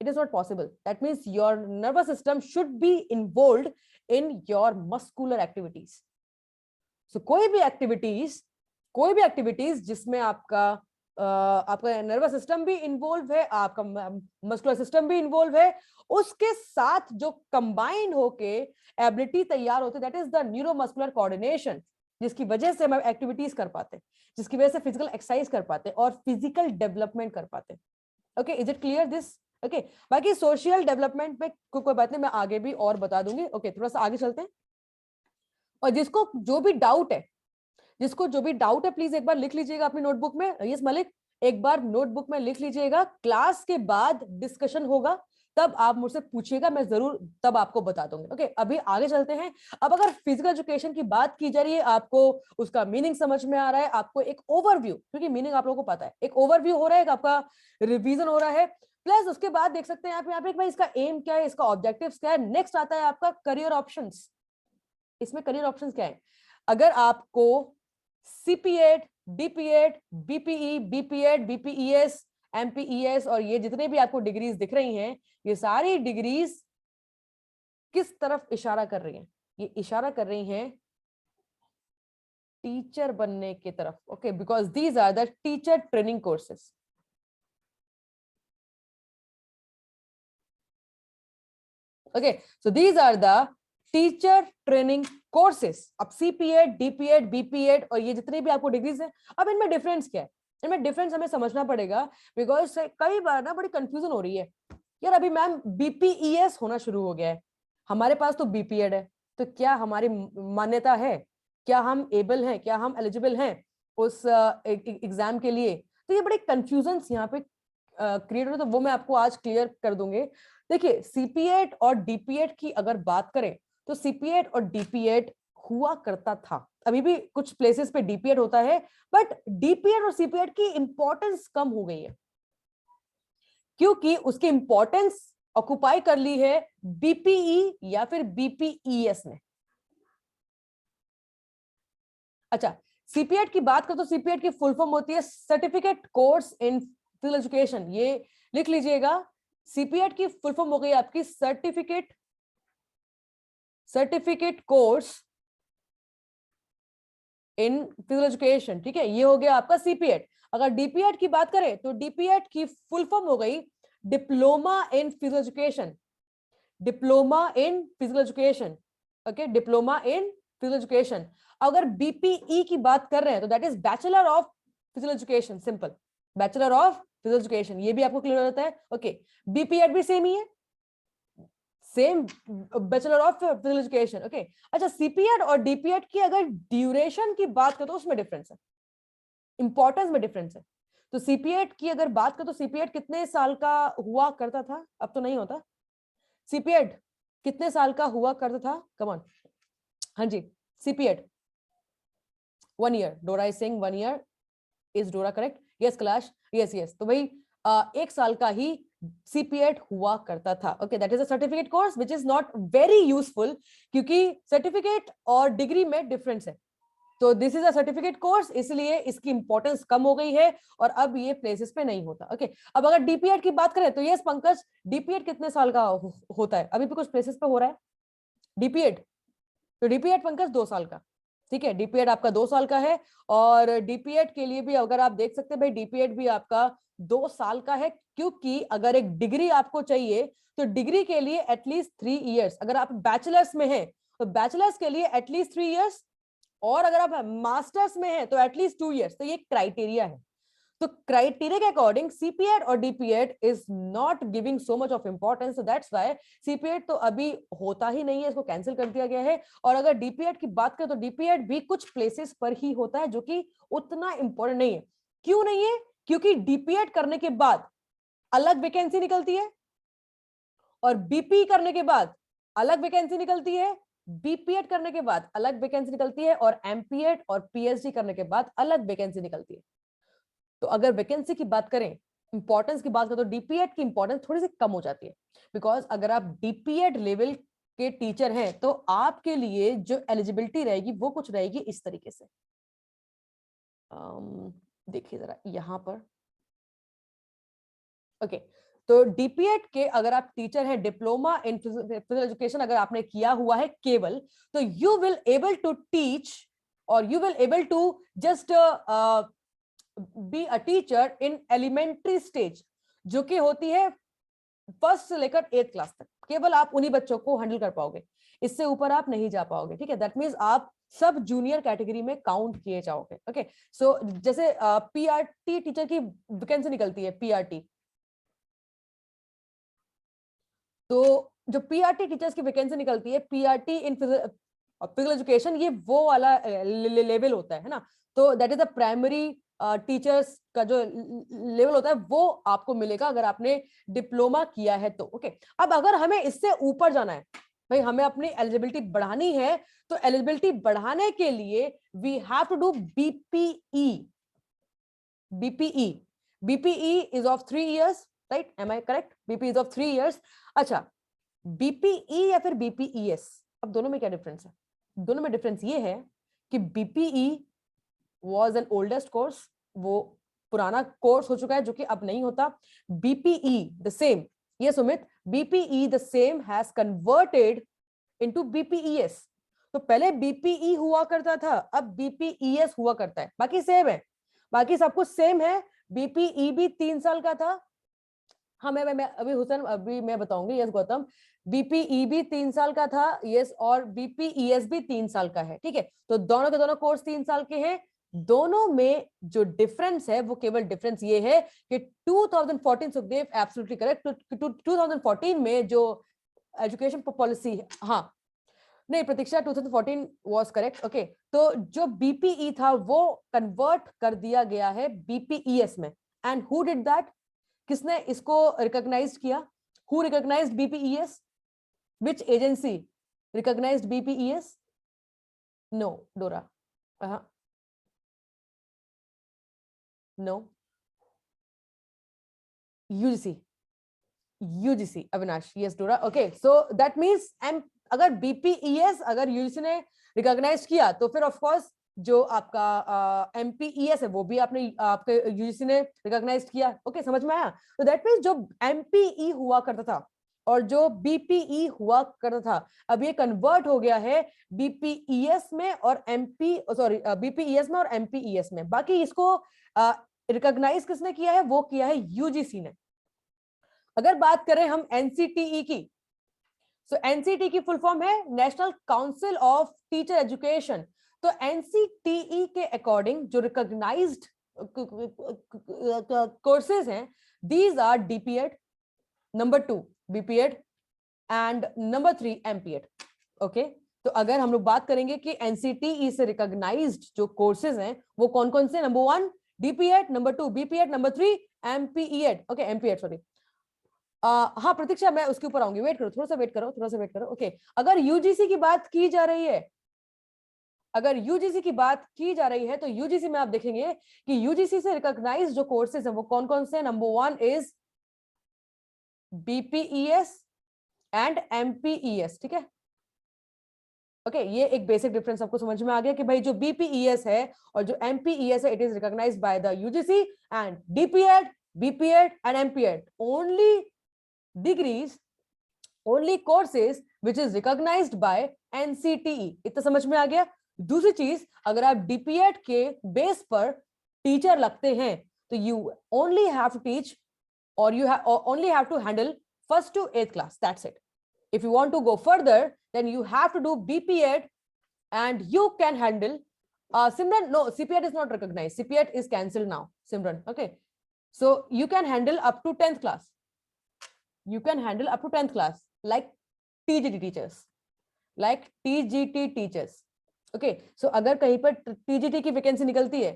It is not possible. That means your nervous system should be involved in your muscular activities. So कोई भी activities जिसमें आपका nervous system भी involve है, आपका muscular system भी involve है, उसके साथ जो कंबाइन होके एबिलिटी तैयार होती है, that is the neuromuscular coordination, जिसकी वजह से हम एक्टिविटीज कर पाते हैं, जिसकी वजह से फिजिकल एक्सरसाइज कर पाते हैं और फिजिकल डेवलपमेंट कर पाते हैं. Okay, is it clear this? Okay, बाकी सोशल डेवलपमेंट में कोई बात नहीं, मैं आगे भी और बता दूंगी. ओके, थोड़ा सा आगे चलते हैं. और जिसको जो भी डाउट है प्लीज एक बार लिख लीजिएगा अपनी नोटबुक में. यस मलिक, एक बार नोटबुक में लिख लीजिएगा. क्लास के बाद डिस्कशन होगा, तब आप मुझसे पूछिएगा, मैं जरूर तब आपको बता दूंगी। ओके, अभी आगे चलते हैं। अब अगर फिजिकल एजुकेशन की बात की जा रही है, आपको उसका मीनिंग समझ में आ रहा है, आपको एक ओवरव्यू, क्योंकि मीनिंग आप लोगों को पता है, एक ओवरव्यू हो रहा है, आपका रिवीजन हो रहा है, प्लस उसके बाद देख सकते हैं आप यहाँ पे भाई इसका एम क्या है, इसका ऑब्जेक्टिव्स क्या है। नेक्स्ट आता है आपका करियर ऑप्शंस। इसमें करियर ऑप्शंस क्या है? अगर आपको सीपीएड, डीपीएड, बीपीई, बीपीएड, बीपीईएस, एमपीईएस और ये जितने भी आपको डिग्रीज दिख रही हैं, ये सारी डिग्रीज किस तरफ इशारा कर रही हैं? ये इशारा कर रही हैं टीचर बनने की तरफ। Okay, because these are the teacher training courses. Okay, so these are the teacher training courses. अब CPED, DPED, BPED और ये जितने भी आपको डिग्रीज हैं, अब इनमें डिफरेंस क्या है? इनमें डिफरेंस हमें समझना पड़ेगा, बिकॉज कई बार ना बड़ी कंफ्यूजन हो रही है। यार अभी मैम BPES होना शुरू हो गया है, हमारे पास तो BPED है, तो क्या हमारी मान्यता है? क्या हम एबल हैं? क्या हम एलिजिबल हैं उस एग्जाम के लिए? तो ये बड़ी कंफ्यूजन यहाँ पे क्रिएट हो, तो वो मैं आपको आज क्लियर कर दूंगी। देखिए, सीपीएड और डीपीएड की अगर बात करें तो सीपीएड और डीपीएड हुआ करता था, अभी भी कुछ प्लेसेस पे डीपीएड होता है, बट डीपीएड और सीपीएड की इंपॉर्टेंस कम हो गई है, क्योंकि उसकी इंपॉर्टेंस ऑक्युपाई कर ली है बीपीई या फिर बीपीईएस ने। अच्छा, सीपीएड की बात करें तो सीपीएड की फुल फॉर्म होती है certificate course in physical education. ये लिख लीजिएगा, सीपीएड की फुल फॉर्म हो गई आपकी certificate course in physical education. ठीक है, ये हो गया आपका सीपीएड। अगर डीपीएड की बात करें तो डीपीएड की फुल फॉर्म हो गई diploma in physical education. Diploma in physical education, okay, diploma in physical education. अगर बीपीई की बात कर रहे हैं तो that is bachelor of physical education, simple, bachelor of physical education. ये भी आपको क्लियर हो जाता है। ओके, बीपीएड भी सेम ही है, same bachelor of physical education. Okay, अच्छा, सीपीएड और डीपीएड की अगर ड्यूरेशन की बात करें तो उसमें डिफरेंस है, इंपॉर्टेंस में डिफरेंस है। तो सीपीएड की अगर बात करें तो सीपीएड कितने साल का हुआ करता था? अब तो नहीं होता। सीपीएड कितने साल का हुआ करता था? Come on. हाँ जी, सीपीएड 1 year. Dora is saying 1 year. Is Dora correct? Yes, Kailash. Yes, yes. तो भाई 1 साल का ही सीपीएड हुआ करता था। Okay, that is a certificate course which is not very useful, क्योंकि सर्टिफिकेट और डिग्री में डिफरेंस है। तो this is a certificate course, इसलिए इसकी इंपॉर्टेंस कम हो गई है और अब ये प्लेसेस पे नहीं होता। ओके, अब अगर डीपीएड की बात करें तो यस पंकज, डीपीएड कितने साल का होता है? अभी भी कुछ प्लेसेस पे हो रहा है डीपीएड। तो डीपीएड पंकज 2 साल का, ठीक है, डीपीएड आपका 2 साल का है। और डीपीएड के लिए भी अगर आप देख सकते हैं भाई, डीपीएड भी आपका 2 साल का है, क्योंकि अगर एक डिग्री आपको चाहिए तो डिग्री के लिए एटलीस्ट 3 इयर्स, अगर आप बैचलर्स में हैं तो बैचलर्स के लिए एटलीस्ट 3 इयर्स, और अगर आप मास्टर्स में हैं तो एटलीस्ट 2 इयर्स। तो ये क्राइटेरिया है। तो क्राइटेरिया के अकॉर्डिंग सीपीएड और DPEd is not giving so much of importance, so that's why CPEd तो अभी होता ही नहीं है, इसको कैंसिल कर दिया गया है। और अगर डीपीएड की बात करें तो डीपीएड भी कुछ प्लेसेस पर ही होता है, जो कि उतना इंपॉर्टेंट नहीं है। क्यों नहीं है? क्योंकि डीपीएड करने के बाद अलग वैकेंसी निकलती है, और बीपी करने के बाद अलग वैकेंसी निकलती है, बीपीएड करने के बाद अलग वैकेंसी निकलती है, और एमपीएड और पीएचडी करने के बाद अलग वैकेंसी निकलती है। तो अगर वैकेंसी की बात करें, इंपॉर्टेंस की बात करें, तो डीपीएड की इंपॉर्टेंस थोड़ी सी कम हो जाती है, बिकॉज अगर आप डीपीएड लेवल के टीचर हैं तो आपके लिए जो एलिजिबिलिटी रहेगी वो कुछ रहेगी इस तरीके से। देखिए जरा यहां पर। ओके, तो डीपीएड के अगर आप टीचर हैं, डिप्लोमा इन फिजिकल एजुकेशन अगर आपने किया हुआ है केवल, तो you will able to teach, और you will able to just be a teacher in elementary stage, जो कि होती है 1st से लेकर 8th क्लास तक। केवल आप उन्हीं बच्चों को हैंडल कर पाओगे, इससे ऊपर आप नहीं जा पाओगे। ठीक है, दैट मींस आप सब जूनियर कैटेगरी में काउंट किए जाओगे। ओके, सो जैसे पीआरटी टीचर की वैकेंसी निकलती है, पीआरटी, तो जो पीआरटी टीचर्स की वैकेंसी निकलती है, पीआरटी इन फिजिकल एजुकेशन, ये वो वाला लेवल होता है ना। तो that is the primary teachers का जो लेवल होता है वो आपको मिलेगा अगर आपने डिप्लोमा किया है तो। ओके, अब अगर हमें इससे ऊपर जाना है, भाई हमें अपनी एलिजिबिलिटी बढ़ानी है, तो एलिजिबिलिटी बढ़ाने के लिए we have to do BPE. BPE is of 3 years, right? Am I correct? BPE is of 3 years। अच्छा, बीपीई या फिर बीपीईएस, अब दोनों में क्या डिफरेंस है? दोनों में डिफरेंस ये है कि BPE was an oldest course, वो पुराना कोर्स हो चुका है जो कि अब नहीं होता। बीपीई द सेम, ये Sumit, BPE the same has converted into BPES. तो पहले बीपीई हुआ करता था, अब बीपीईएस हुआ करता है। बाकी सेम है, बाकी सब कुछ सेम है। बीपीई भी 3 साल का था। हाँ, मैं अभी हुसैन अभी मैं बताऊंगी। यस गौतम, बीपीई भी 3 साल का था, यस, और बीपीईएस भी 3 साल का है, ठीक है? तो दोनों के दोनों कोर्स 3 साल के हैं। दोनों में जो डिफरेंस है वो केवल डिफरेंस ये है कि 2014, सुखदेव एब्सोल्युटली करेक्ट, 2014 में जो एजुकेशन पॉलिसी है, हाँ नहीं प्रतीक्षा, 2014 वाज करेक्ट। ओके, तो जो बीपीई था वो कन्वर्ट कर दिया गया है बीपीईएस में। And who did that? किसने इसको रिकॉग्नाइज किया? Who recognised BPES? Which agency recognised BPES? No, Dora. No, UGC Avinash, yes Dora. Okay, so that means अगर बीपीईएस अगर यूजीसी ने रिकॉग्नाइज किया तो फिर ऑफ कोर्स जो आपका एमपीईएस है वो भी आपके यूजीसी ने रिकॉग्नाइज किया। ओके, समझ में आया? तो दैट मींस जो एमपीई हुआ करता था और जो बीपीई हुआ करता था, अब ये कन्वर्ट हो गया है बीपीईएस में और बीपीईएस में और एमपीईएस में। बाकी इसको रिकॉग्नाइज किसने किया है? वो किया है यूजीसी ने। अगर बात करें हम एनसीटीई की, सो एनसीटी की फुल फॉर्म है national council of teacher education. तो एनसीटीई के अकॉर्डिंग जो रिकॉग्नाइज्ड कोर्सेज हैं, these are DPEd, number 2 BPEd and number 3 MPEd. Okay, तो अगर हम लोग बात करेंगे कि एनसीटीई से रिकॉग्नाइज्ड जो कोर्सेज हैं वो कौन कौन से? Number 1 DPEd, number 2 BPEd, number 3 MPEd. Okay, MPEd, sorry. हाँ प्रतीक्षा, मैं उसके ऊपर आऊंगी, वेट करो, थोड़ा सा वेट करो। ओके, अगर यूजीसी की बात की जा रही है, तो यूजीसी में आप देखेंगे कि यूजीसी से रिकॉग्नाइज्ड जो कोर्सेज हैं वो कौन कौन से? नंबर 1 इज बीपीईएस एंड एमपीईएस, ठीक है? ओके, ये एक बेसिक डिफरेंस आपको समझ में आ गया कि भाई जो बीपीईएस है और जो एमपीईएस है, it is recognised by the UGC. And DPEd, BPEd and MPEd only degrees, only courses which is recognized by NCTE। इतना समझ में आ गया? दूसरी चीज, अगर आप डीपीएड के बेस पर टीचर लगते हैं तो you only have to teach or you only have to handle 1st to 8th class, that's it. If you want to go further, then you have to do BPEd and you can handle Simran, no, CPEd is not recognized, CPEd is cancelled now, Simran. Okay, so you can handle up to 10th class, like TGT teachers, okay? So अगर कहीं पर TGT की vacancy निकलती है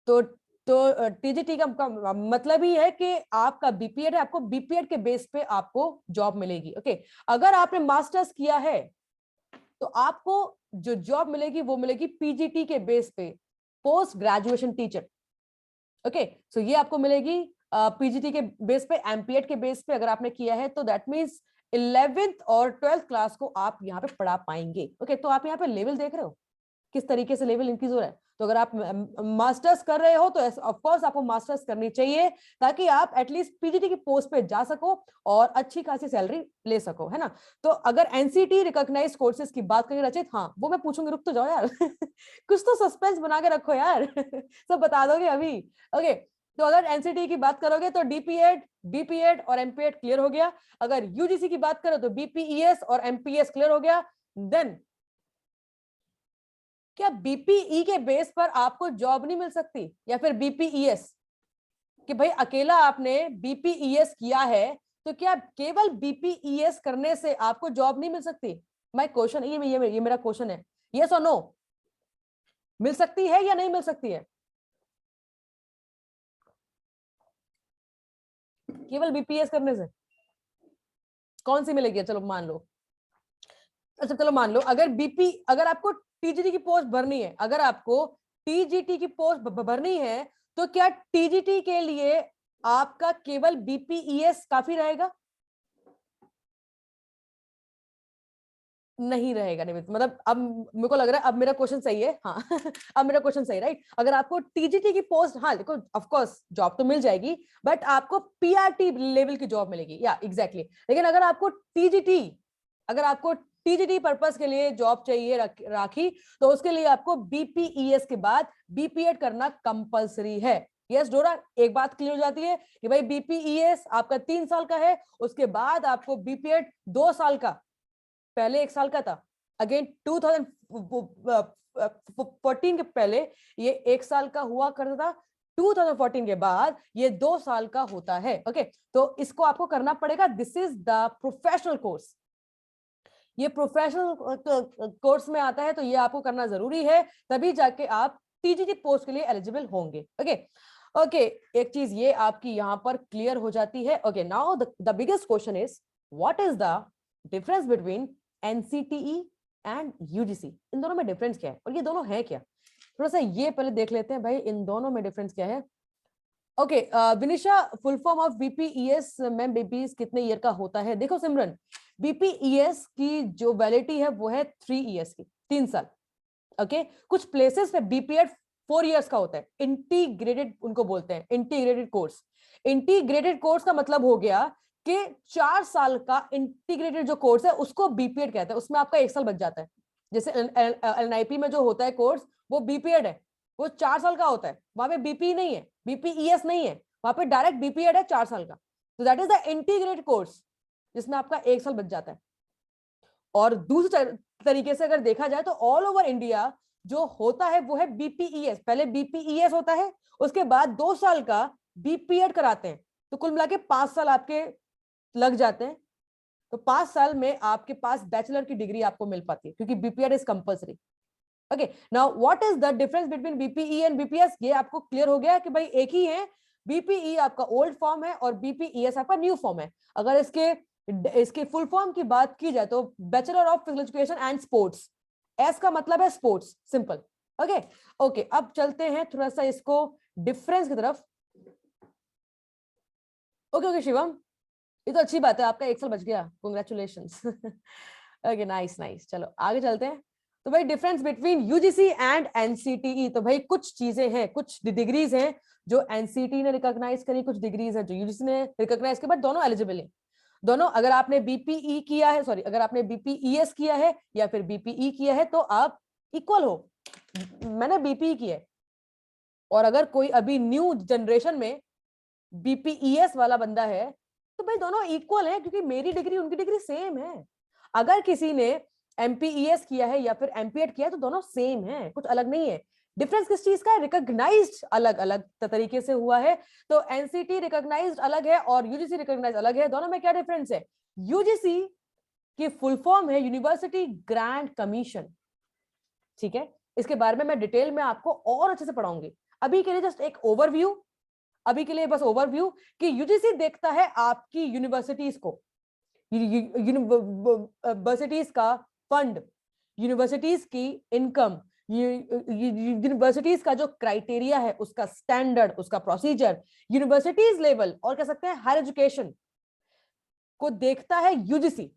तो TGT का मतलब ही है कि आपका बीपीएड है, आपको बीपीएड के बेस पे आपको जॉब मिलेगी। ओके, अगर आपने मास्टर्स किया है तो आपको जो जॉब मिलेगी वो मिलेगी पीजीटी के बेस पे, पोस्ट ग्रेजुएशन टीचर। ओके, सो ये आपको मिलेगी पीजीटी के बेस पे, एमपीएड के बेस पे अगर आपने किया है तो दैट मींस 11th और 12th क्लास को आप यहाँ पे पढ़ा पाएंगे। ओके, तो आप यहाँ पे लेवल देख रहे हो किस तरीके से लेवल इंक्रीज हो रहा है। तो अगर आप मास्टर्स कर रहे हो तो ऑफ कोर्स आपको मास्टर्स करनी चाहिए ताकि आप एटलीस्ट पीजीटी की पोस्ट पे जा सको और अच्छी खासी सैलरी ले सको, है ना? तो अगर एनसीटी रिकॉग्नाइज कोर्सेज की बात करें रचित, हाँ वो मैं पूछूंगी, रुक तो जाओ यार कुछ तो सस्पेंस बना के रखो यार सब बता दोगे अभी। ओके, तो अगर एनसीटी की बात करोगे तो डीपीएड, बीपीएड और एमपीएड क्लियर हो गया। अगर यूजीसी की बात करो तो बीपीईएस और एमपीएस क्लियर हो गया। देन क्या बीपीई के बेस पर आपको जॉब नहीं मिल सकती, या फिर बीपीईएस कि भाई अकेला आपने बीपीईएस किया है तो क्या केवल बीपीईएस करने से आपको जॉब नहीं मिल सकती? माय क्वेश्चन, ये मेरा क्वेश्चन है, यस और नो, मिल सकती है या नहीं मिल सकती है? केवल बीपीएस करने से कौन सी मिलेगी? चलो मान लो, अच्छा चलो मान लो अगर आपको टीजीटी की पोस्ट भरनी है, अगर आपको टीजीटी की पोस्ट भरनी है, तो क्या टीजीटी के लिए आपका केवल बीपीईएस काफी रहेगा? नहीं रहेगा निमित, मतलब अब मेरे को लग रहा है अब मेरा क्वेश्चन सही है। हाँ अब मेरा क्वेश्चन सही, राइट? अगर आपको टीजीटी की पोस्ट, हाँ देखो ऑफ कोर्स जॉब तो मिल जाएगी, बट आपको पीआरटी लेवल की जॉब मिलेगी, या एग्जैक्टली लेकिन अगर आपको टीजीटी पर्पस के लिए जॉब चाहिए राखी, तो उसके लिए आपको बीपीईएस के बाद बीपीएड करना कंपलसरी है। यस डोरा, एक बात क्लियर हो जाती है कि भाई बीपीईएस आपका 3 साल का है, उसके बाद आपको बीपीएड 2 साल का, पहले 1 साल का था। अगेन 2014 के पहले ये 1 साल का हुआ करता था, 2014 के बाद ये 2 साल का होता है। ओके, तो इसको आपको करना पड़ेगा। This is the professional course, ये प्रोफेशनल कोर्स में आता है, तो ये आपको करना जरूरी है, तभी जाके आप टीजीटी पोस्ट के लिए एलिजिबल होंगे। ओके, एक चीज ये आपकी यहाँ पर क्लियर हो जाती है। Okay, now the biggest question is what is the difference between NCTE and UGC? इन दोनों में डिफरेंस क्या है और ये दोनों है क्या? थोड़ा सा ये पहले देख लेते हैं भाई, इन दोनों में डिफरेंस क्या है। Okay Vinisha, full form of BPES ma'am BPS कितने ईयर का होता है? देखो सिमरन, बीपीईएस की जो वैलिडिटी है वो है 3 ईयर्स की, 3 साल। ओके, कुछ प्लेसेस पे बीपीएड 4 ईयर्स का होता है, इंटीग्रेटेड उनको बोलते हैं, इंटीग्रेटेड कोर्स। इंटीग्रेटेड कोर्स का मतलब हो गया कि 4 साल का इंटीग्रेटेड जो कोर्स है उसको बीपीएड कहते हैं, उसमें आपका 1 साल बच जाता है। जैसे एनआईपी में जो होता है कोर्स वो बीपीएड है, वो 4 साल का होता है, वहां पे बीपी नहीं है, बीपीईएस नहीं है, वहां पे डायरेक्ट बीपीएड है 4 साल का। तो that is the integrated course जिसमें आपका 1 साल बच जाता है। और दूसरे तरीके से अगर देखा जाए तो ऑल ओवर इंडिया जो होता है वो है बीपीईएस, पहले बीपीईएस होता है, उसके बाद 2 साल का बीपीएड कराते हैं, तो कुल मिला के 5 साल आपके लग जाते हैं। तो 5 साल में आपके पास बैचलर की डिग्री आपको मिल पाती है, क्योंकि BPEd is compulsory. Okay, now what is the difference between BPE and BPS? ये आपको क्लियर हो गया कि भाई एक ही है, बीपीई आपका ओल्ड फॉर्म है और बीपीईएस आपका न्यू फॉर्म है। अगर इसके फुल फॉर्म की बात की जाए तो bachelor of physical education and sports, S का मतलब है स्पोर्ट्स, सिंपल। ओके, अब चलते हैं थोड़ा सा इसको डिफरेंस की तरफ। ओके शिवम, ये तो अच्छी बात है, आपका 1 साल बच गया, कांग्रेचुलेशंस। ओके, नाइस, चलो आगे चलते हैं। तो भाई difference between UGC and NCTE, तो भाई कुछ चीजें हैं, कुछ डिग्रीज हैं जो एनसीटी ने रिकॉग्नाइज करी, कुछ डिग्रीज है जो यूजीसी ने रिकॉग्नाइज की, बट दोनों एलिजिबल है। दोनों, अगर आपने बीपीई किया है, सॉरी अगर आपने बीपीईएस किया है या फिर बीपीई किया है तो आप इक्वल हो। मैंने बीपीई किया है, और अगर कोई अभी न्यू जनरेशन में बीपीईएस वाला बंदा है तो भाई दोनों इक्वल है, क्योंकि मेरी डिग्री उनकी डिग्री सेम है। अगर किसी ने एमपीईएस किया है या फिर एमपीएड किया है तो दोनों सेम है, कुछ अलग नहीं है। डिफरेंस किस चीज का है? रिकॉग्नाइज्ड अलग अलग तरीके से हुआ है। तो एनसीटी रिकॉग्नाइज्ड अलग है और यूजीसी रिकॉग्नाइज्ड अलग है। दोनों में क्या डिफरेंस है? यूजीसी की फुल फॉर्म है यूनिवर्सिटी ग्रांट कमीशन, ठीक है? इसके बारे में मैं डिटेल में आपको और अच्छे से पढ़ाऊंगी। अभी के लिए जस्ट एक ओवरव्यू, अभी के लिए बस ओवरव्यू कि यूजीसी देखता है आपकी यूनिवर्सिटीज को, यूनिवर्सिटीज का फंड, यूनिवर्सिटीज की इनकम, यूनिवर्सिटीज का जो क्राइटेरिया है, उसका स्टैंडर्ड, उसका प्रोसीजर, यूनिवर्सिटीज लेवल और कह सकते हैं हायर एजुकेशन को देखता है यूजीसी,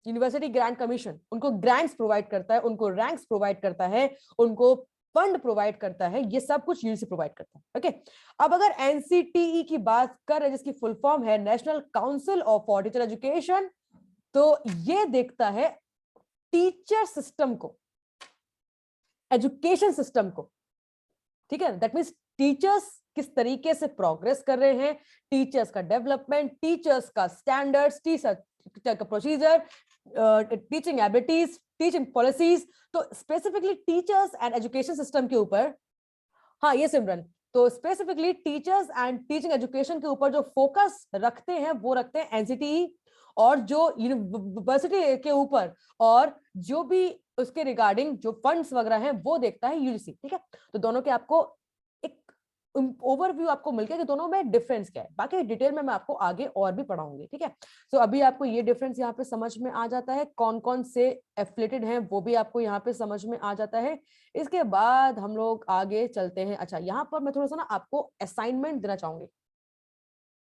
यूनिवर्सिटी ग्रांट कमीशन। उनको ग्रांट्स प्रोवाइड करता है, उनको रैंक्स प्रोवाइड करता है, उनको फंड प्रोवाइड करता है, ये सब कुछ यूजीसी प्रोवाइड करता है। ओके, अब अगर एनसीटीई की बात कर रहे जिसकी फुल फॉर्म है national council for teacher education, तो ये देखता है टीचर सिस्टम को, एजुकेशन सिस्टम को, ठीक है? दैट मींस टीचर्स किस तरीके से प्रोग्रेस कर रहे हैं, टीचर्स का डेवलपमेंट, टीचर्स का स्टैंडर्ड्स, टीचर का procedure, teaching abilities, teaching policies. तो specifically teachers and education system के ऊपर, हाँ ये सिमरन, तो specifically teachers and teaching education के ऊपर जो फोकस रखते हैं वो रखते हैं एनसीटीई, और जो यूनिवर्सिटी के ऊपर और जो भी उसके रिगार्डिंग जो फंड्स वगैरह हैं वो देखता है यूजीसी, ठीक है? तो दोनों के आपको एक ओवरव्यू आपको मिल गया कि दोनों में डिफरेंस क्या है। बाकी डिटेल में मैं आपको आगे और भी पढ़ाऊंगी, ठीक है। सो अभी आपको ये डिफरेंस यहाँ पे समझ में आ जाता है, कौन कौन से एफिलेटेड हैं वो भी आपको यहाँ पे समझ में आ जाता है। इसके बाद हम लोग आगे चलते हैं। अच्छा, यहाँ पर मैं थोड़ा सा ना आपको असाइनमेंट देना चाहूंगी,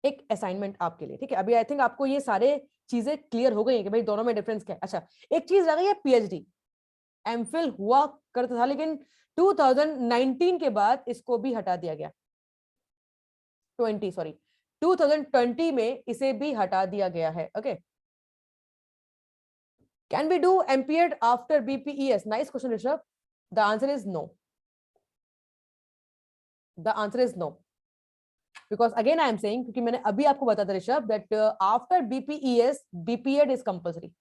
एक असाइनमेंट आपके लिए, ठीक है। अभी आई थिंक आपको ये सारे चीजें क्लियर हो गई है कि भाई दोनों में डिफरेंस क्या है। अच्छा, एक चीज रह गई है, पीएचडी। एमफिल हुआ करता था, लेकिन 2019 के बाद इसको भी हटा दिया गया। 2020 में इसे भी हटा दिया गया है। Okay, can we do MPEd after BPES? Nice question Rishabh. The answer is no. The answer is no, because again I am saying, क्योंकि मैंने अभी आपको बताया था Rishabh that after BPES BPEd is compulsory.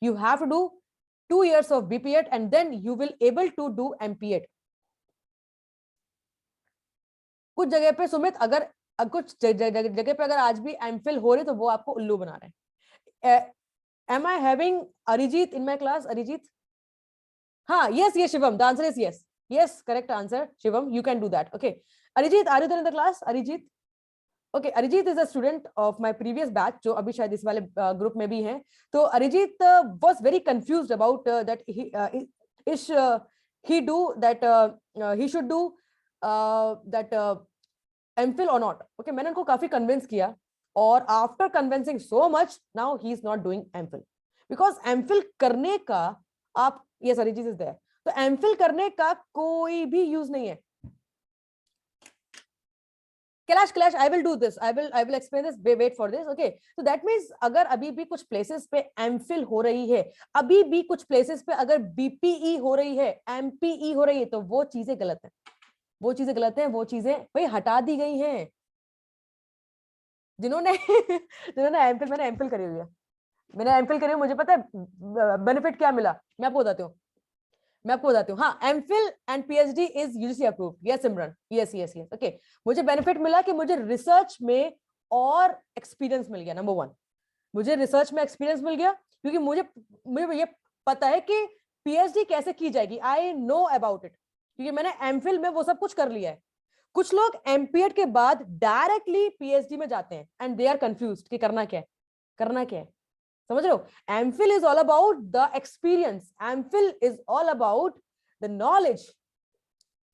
You have to do 2 years of BPED and then you will able to do MPED. कुछ जगह पे सुमित, अगर कुछ जगह पे अगर आज भी एमफिल हो रहे तो वो आपको उल्लू बना रहे हैं। Am I having Arijit in my class? Arijit? हाँ, yes, Shivam. The answer is yes. Yes, correct answer, Shivam. You can do that. Okay. Arijit, are you there in the class? Arijit? Okay, Arijit is a student of my previous batch, जो अभी शायद इस वाले group में भी हैं। तो Arijit was very confused about that he do that he should do that MPhil or not. Okay, मैंने उनको काफी कन्विंस किया, और after convincing so much, now he is not doing MPhil because MPhil करने का आप, yes, Arijit is there. तो MPhil करने का कोई भी यूज नहीं है। Kailash, I will do this. I will explain this. Wait for this. Okay. So that means अगर अभी भी कुछ places पे MPhil हो रही है, अभी भी कुछ places पे अगर BPE हो रही है, MPE हो रही है, तो वो चीजें गलत है। वो चीजें गलत है, वो चीजें भाई हटा दी गई हैं। जिन्होंने MPhil, मैंने MPhil करी हुई है, मैंने MPhil करी हुई, मुझे पता है बेनिफिट क्या मिला। मैं आपको बताती हूँ। हाँ, MPhil and PhD is UGC approved. Yes Simran, yes. Okay, मुझे बेनिफिट मिला कि मुझे रिसर्च में और एक्सपीरियंस मिल गया। नंबर 1, मुझे रिसर्च में एक्सपीरियंस मिल गया, क्योंकि मुझे ये पता है कि PhD कैसे की जाएगी। आई नो अबाउट इट, क्योंकि मैंने MPhil में वो सब कुछ कर लिया है। कुछ लोग MPhil के बाद डायरेक्टली PhD में जाते हैं एंड दे आर कंफ्यूज्ड कि करना क्या है। समझ रहे हो? MPhil is all about the experience. MPhil is all about the knowledge.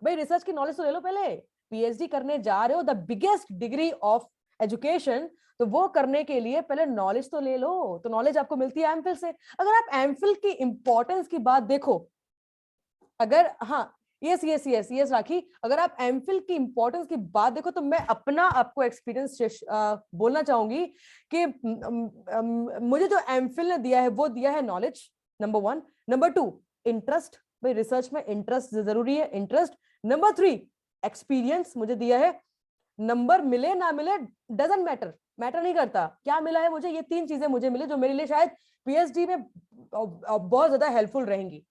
भाई रिसर्च की नॉलेज तो ले लो पहले। PhD करने जा रहे हो, the biggest degree of education, तो वो करने के लिए पहले नॉलेज तो ले लो। तो नॉलेज आपको मिलती है MPhil से। अगर आप MPhil की इंपॉर्टेंस की बात देखो, अगर, हाँ, यस राखी, अगर आप MPhil की इंपॉर्टेंस की बात देखो, तो मैं अपना आपको एक्सपीरियंस बोलना चाहूंगी कि मुझे जो MPhil ने दिया है वो दिया है नॉलेज, नंबर 1। Number 2, interest. भाई रिसर्च में इंटरेस्ट जरूरी है, इंटरेस्ट। नंबर 3, एक्सपीरियंस मुझे दिया है। नंबर मिले ना मिले डजंट मैटर नहीं करता। क्या मिला है मुझे? ये 3 चीजें मुझे मिली, जो मेरे लिए शायद PhD में बहुत ज्यादा हेल्पफुल रहेंगी।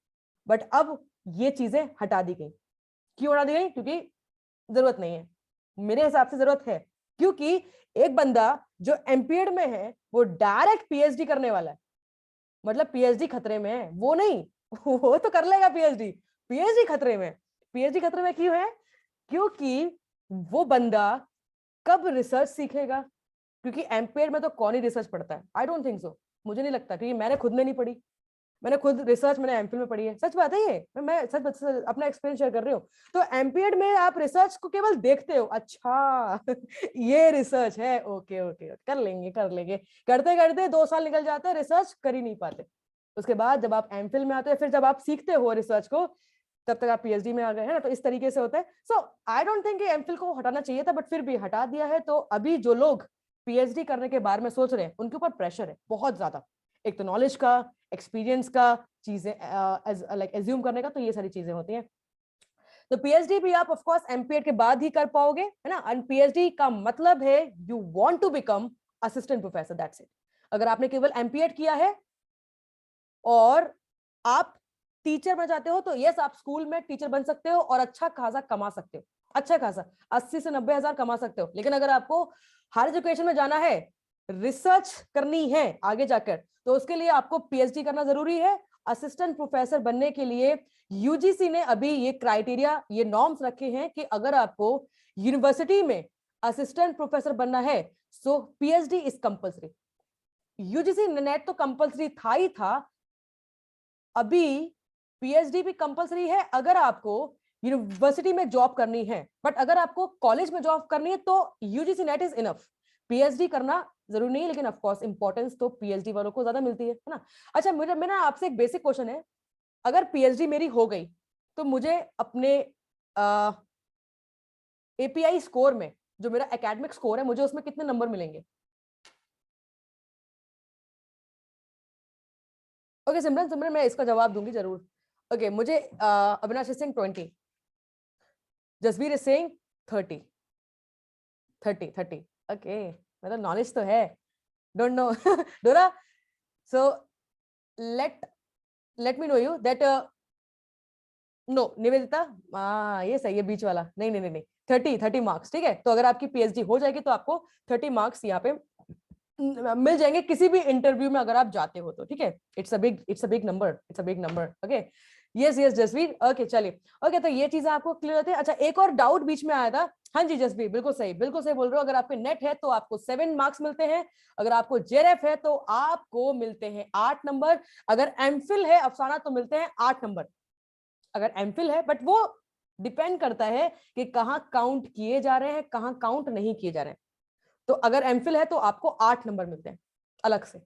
बट अब ये चीजें हटा दी गई। क्यों हटा दी गई? क्योंकि जरूरत नहीं है। मेरे हिसाब से जरूरत है, क्योंकि एक बंदा जो MPED में है वो डायरेक्ट PhD करने वाला है, मतलब PhD खतरे में है। वो नहीं, वो तो कर लेगा PhD खतरे में। PhD खतरे में क्यों है? क्योंकि वो बंदा कब रिसर्च सीखेगा? क्योंकि MPED में तो कौन ही रिसर्च पढ़ता है? आई डोंट थिंक सो, मुझे नहीं लगता, क्योंकि मैंने खुद में नहीं पढ़ी। मैंने खुद रिसर्च मैंने MPhil में पढ़ी है, सच बात है ये, मैं सच अपना एक्सपीरियंस शेयर कर रही हूँ। तो MPED में आप रिसर्च को केवल देखते हो, अच्छा ये रिसर्च है, ओके कर लेंगे करते करते 2 साल निकल जाते हैं, रिसर्च कर ही नहीं पाते। उसके बाद जब आप MPhil में आते हैं, फिर जब आप सीखते हो रिसर्च को, तब तक आप PhD में आ गए हैं ना। तो इस तरीके से होता है। सो आई डोंट थिंक MPhil को हटाना चाहिए था, बट फिर भी हटा दिया है। तो अभी जो लोग PhD करने के बारे में सोच रहे हैं, उनके ऊपर प्रेशर है बहुत ज्यादा। एक तो नॉलेज का, एक्सपीरियंस का, चीजें लाइक एज्यूम करने का, तो ये सारी चीजें होती हैं। तो PhD भी आप ऑफ कोर्स MPED के बाद ही कर पाओगे, है ना। एंड PhD का मतलब है you want to become assistant professor, that's it. अगर आपने केवल MPED किया है और आप टीचर बन जाते हो, तो यस, आप स्कूल में टीचर बन सकते हो और अच्छा खासा कमा सकते हो, अच्छा खासा 80 से 90 हजार कमा सकते हो। लेकिन अगर आपको हायर एजुकेशन में जाना है, रिसर्च करनी है आगे जाकर, तो उसके लिए आपको पीएचडी करना जरूरी है। असिस्टेंट प्रोफेसर बनने के लिए यूजीसी ने अभी ये क्राइटेरिया, ये नॉर्म्स रखे हैं कि अगर आपको यूनिवर्सिटी में असिस्टेंट प्रोफेसर बनना है so PhD is compulsory. UGC NET तो कंपल्सरी था ही था, अभी पीएचडी भी कंपल्सरी है अगर आपको यूनिवर्सिटी में जॉब करनी है। बट अगर आपको कॉलेज में जॉब करनी है तो UGC net is enough, PhD करना जरूरी नहीं है, लेकिन ऑफ कोर्स इंपॉर्टेंस तो पीएचडी वालों को ज्यादा मिलती है ना। अच्छा, मेरा आपसे एक बेसिक क्वेश्चन है, अगर पीएचडी मेरी हो गई तो मुझे अपने एपीआई स्कोर में, जो मेरा एकेडमिक स्कोर है, मुझे उसमें कितने नंबर मिलेंगे? ओके सिमरन, सिमरन मैं इसका जवाब दूंगी जरूर। ओके, मुझे Avinash Singh 20, Jasveer is saying 30 30 30। Okay, मतलब नॉलेज तो है, डोंट नो डोरा। So let me know you that no Nivedita, ये सही है बीच वाला, नहीं नहीं नहीं 30 मार्क्स, ठीक है। तो अगर आपकी पीएचडी हो जाएगी तो आपको 30 मार्क्स यहाँ पे मिल जाएंगे किसी भी इंटरव्यू में अगर आप जाते हो तो, ठीक है। It's a big number. Okay, yes Jasveer, okay चलिए। ओके, तो ये चीजें आपको क्लियर होती है। अच्छा, एक और डाउट बीच में आया था। हाँ जी जसवीर, बिल्कुल सही बोल रहे हो। अगर आपके नेट है तो आपको 7 मार्क्स मिलते हैं, अगर आपको जेरेफ है तो आपको मिलते हैं 8 नंबर, अगर एमफिल है अफसाना तो मिलते हैं 8 नंबर, अगर एमफिल है। बट वो डिपेंड करता है कि कहाँ काउंट किए जा रहे हैं, कहाँ काउंट नहीं किए जा रहे हैं। तो अगर एमफिल है तो आपको 8 नंबर मिलते हैं अलग से,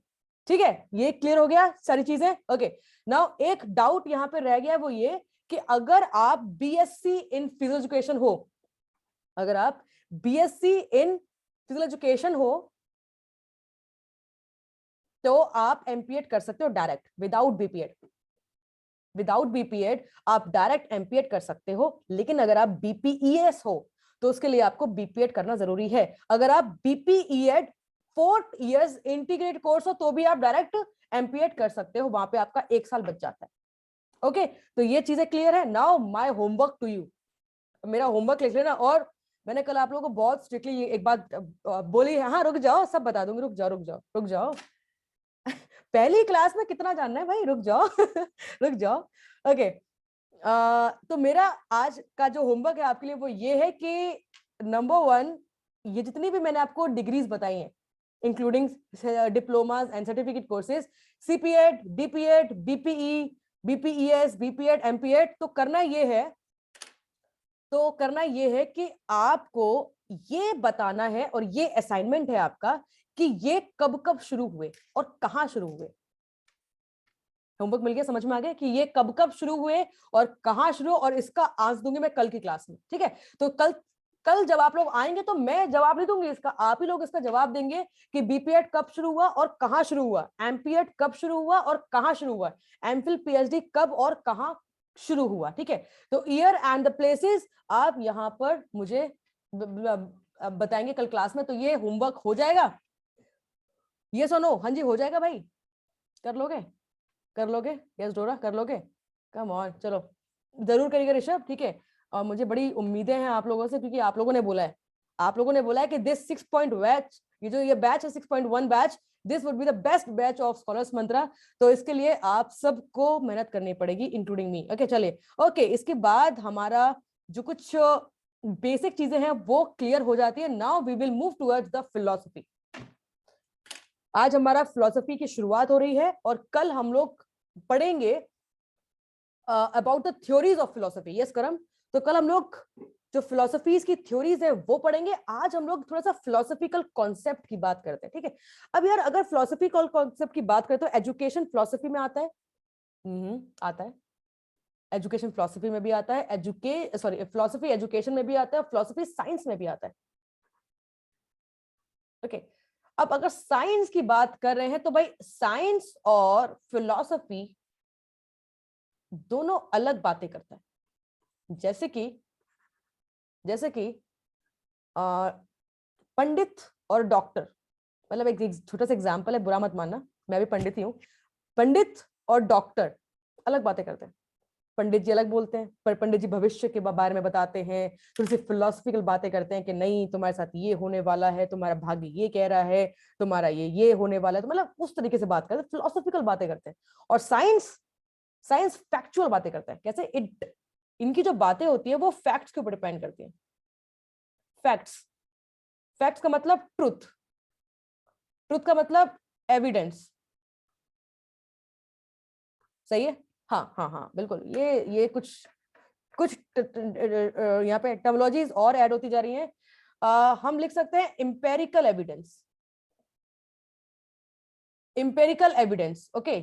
ठीक है। ये क्लियर हो गया सारी चीजें। ओके, नाउ एक डाउट यहाँ पे रह गया है, वो ये कि अगर आप बीएससी इन फिजिकल एजुकेशन हो, अगर आप बीएससी इन फिजिकल एजुकेशन हो तो आप एमपीएड कर सकते हो डायरेक्ट, विदाउट बीपीएड आप डायरेक्ट एमपीएड कर सकते हो। लेकिन अगर आप बीपीईएस हो तो उसके लिए आपको बीपीएड करना जरूरी है। अगर आप बीपीईएड 4 इयर्स इंटीग्रेटेड कोर्स हो तो भी आप डायरेक्ट एमपीएड कर सकते हो, वहां पे आपका 1 साल बच जाता है। ओके, तो ये चीजें क्लियर है। Now my homework to you, मेरा होमवर्क लिख लेना। और मैंने कल आप लोगों को बहुत स्ट्रिक्टली एक बात बोली है, हाँ रुक जाओ सब बता दूंगी, रुक जाओ पहली क्लास में कितना जानना है भाई, रुक जाओ रुक जाओ। ओके, तो मेरा आज का जो होमवर्क है आपके लिए वो ये है कि नंबर 1, ये जितनी भी मैंने आपको डिग्रीज बताई हैं including diplomas and certificate courses, CPEd, DPEd, BPE, BPES, BPEd, MPEd, तो करना ये है कि आपको ये बताना है, और ये असाइनमेंट है आपका कि ये कब कब शुरू हुए और कहाँ शुरू हुए। होमवर्क मिल गया, समझ में आ गया कि ये कब कब शुरू हुए और कहाँ शुरू, और इसका आंसर दूंगी मैं कल की क्लास में, ठीक है। तो कल जब आप लोग आएंगे तो मैं जवाब नहीं दूंगी इसका, आप ही लोग इसका जवाब देंगे कि बीपीएड कब शुरू हुआ और कहाँ शुरू हुआ, एमपीएड कब शुरू हुआ और कहाँ शुरू हुआ, एमफिल पीएचडी कब और कहाँ शुरू हुआ, ठीक है। तो ईयर एंड द प्लेसेस आप यहाँ पर मुझे बताएंगे कल क्लास में। तो ये होमवर्क हो जाएगा, ये सुनो, हाँ जी हो जाएगा भाई, कर लोगे यस डोरा, कर लोगे, कम ऑन, चलो जरूर करिएगा ऋषभ, ठीक है। और मुझे बड़ी उम्मीदें हैं आप लोगों से, क्योंकि आप लोगों ने बोला है कि दिस 6 पॉइंट बैच, ये बैच है 6.1 batch, this would be the best batch of scholars Mantra. तो इसके लिए आप सबको मेहनत करनी पड़ेगी इंक्लूडिंग मी। ओके चलिए, ओके, इसके बाद हमारा जो कुछ बेसिक चीजें हैं वो क्लियर हो जाती है। Now we will move towards the philosophy. आज हमारा फिलॉसफी की शुरुआत हो रही है और कल हम लोग पढ़ेंगे about the theories of philosophy. Yes करम, तो कल हम लोग जो फिलॉसफीज की थ्योरीज है वो पढ़ेंगे। आज हम लोग थोड़ा सा फिलोसफिकल कॉन्सेप्ट की बात करते हैं, ठीक है। अब यार अगर फिलोसफिकल कॉन्सेप्ट की बात करें तो एजुकेशन फिलोसफी में आता है, आता है, एजुकेशन फिलोसफी में भी आता है, फिलोसफी एजुकेशन में भी आता है, फिलोसफी साइंस में भी आता है। ओके, अब अगर साइंस की बात कर रहे हैं तो भाई साइंस और फिलॉसफी दोनों अलग बातें करता है। जैसे कि पंडित और डॉक्टर, मतलब एक छोटा सा एग्जांपल है, बुरा मत मानना, मैं भी पंडित ही हूं। पंडित और डॉक्टर अलग बातें करते हैं। पंडित जी अलग बोलते हैं, पर पंडित जी भविष्य के बारे में बताते हैं, थोड़ी सी फिलोसफिकल बातें करते हैं कि नहीं तुम्हारे साथ ये होने वाला है, तुम्हारा भाग्य ये कह रहा है, तुम्हारा ये होने वाला है, तो मतलब उस तरीके से बात करते हैं, फिलोसफिकल बातें करते हैं। और साइंस फैक्चुअल बातें करता है। कैसे? इनकी जो बातें होती है वो फैक्ट्स के ऊपर डिपेंड करती है। फैक्ट्स का मतलब ट्रुथ का मतलब एविडेंस। सही है? हाँ हाँ हाँ बिल्कुल। ये कुछ यहाँ पे टर्मिनोलॉजीज और ऐड होती जा रही हैं। हम लिख सकते हैं empirical evidence. Okay.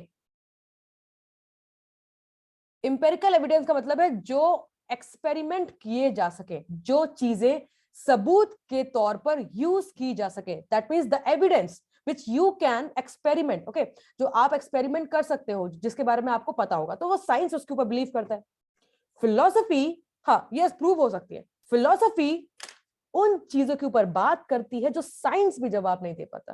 Empirical evidence का मतलब है जो एक्सपेरिमेंट किए जा सके, जो चीजें सबूत के तौर पर यूज की जा सके। That means the evidence which you can experiment. Okay, जो आप एक्सपेरिमेंट कर सकते हो, जिसके बारे में आपको पता होगा, तो वो साइंस उसके ऊपर बिलीव करता है। फिलोसफी, हाँ यस, प्रूव हो सकती है। फिलोसफी उन चीजों के ऊपर बात करती है जो साइंस भी जवाब नहीं दे पाता।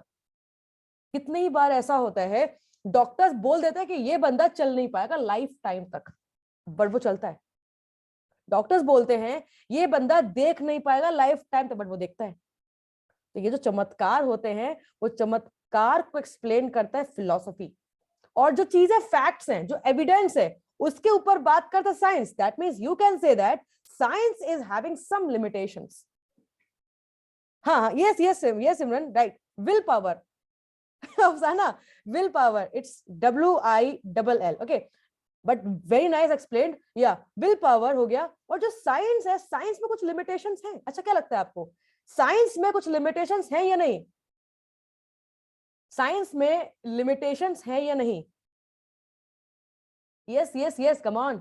कितनी ही बार ऐसा होता है, डॉक्टर्स बोल देते हैं कि ये बंदा चल नहीं पाएगा लाइफ टाइम तक, बट वो चलता है। डॉक्टर्स बोलते हैं ये बंदा देख नहीं पाएगा लाइफ टाइम तक, बट वो देखता है। तो ये जो चमत्कार होते हैं, वो चमत्कार को एक्सप्लेन करता है फिलॉसफी। और जो चीजें फैक्ट्स हैं, जो एविडेंस है, उसके ऊपर बात करता है science. That means you can say that science is having some limitations. हाँ yes yes yes Simran, right. Will power, Afsana, will power, it's WILL। Okay, but very nice explained. या विल पावर हो गया। और जो साइंस है, साइंस में कुछ limitations हैं। अच्छा, क्या लगता है आपको, साइंस में कुछ लिमिटेशंस हैं या नहीं? साइंस में लिमिटेशंस हैं या नहीं? Yes yes yes, come on.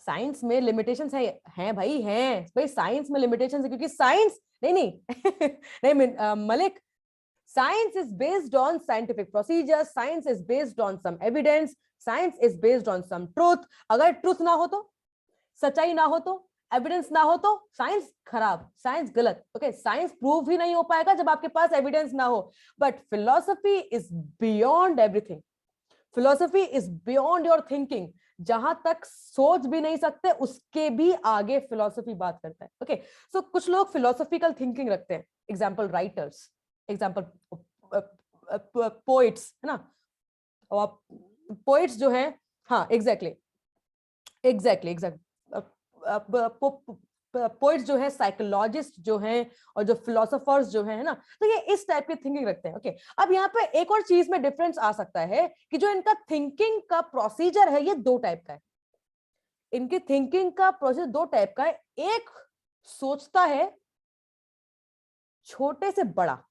Science में लिमिटेशंस हैं भाई, हैं भाई, साइंस में लिमिटेशंस है, क्योंकि साइंस नहीं नहीं Malik, science is based on scientific procedures, science is based on some evidence, science is based on some truth। अगर truth ना हो तो, सच्चाई ना हो तो, एविडेंस ना हो तो साइंस खराब, साइंस गलत। ओके, साइंस प्रूव ही नहीं हो पाएगा जब आपके पास एविडेंस ना हो। But philosophy is beyond everything. Philosophy is beyond your thinking. जहां तक सोच भी नहीं सकते, उसके भी आगे फिलोसफी बात करता है। ओके, सो कुछ लोग फिलोसफिकल थिंकिंग रखते हैं। एग्जाम्पल राइटर्स, एग्जाम्पल पोइट्स, है ना। और पोइट्स जो हैं, हाँ एग्जैक्टली पोइट्स जो है, साइकोलॉजिस्ट जो हैं, और जो फिलोसोफर्स जो हैं, है ना, तो ये इस टाइप की थिंकिंग रखते हैं। ओके, अब यहाँ पे एक और चीज में डिफरेंस आ सकता है कि जो इनका थिंकिंग का प्रोसीजर है, ये दो टाइप का है। इनकी थिंकिंग का प्रोसीजर दो टाइप का है। एक सोचता है छोटे से बड़ा,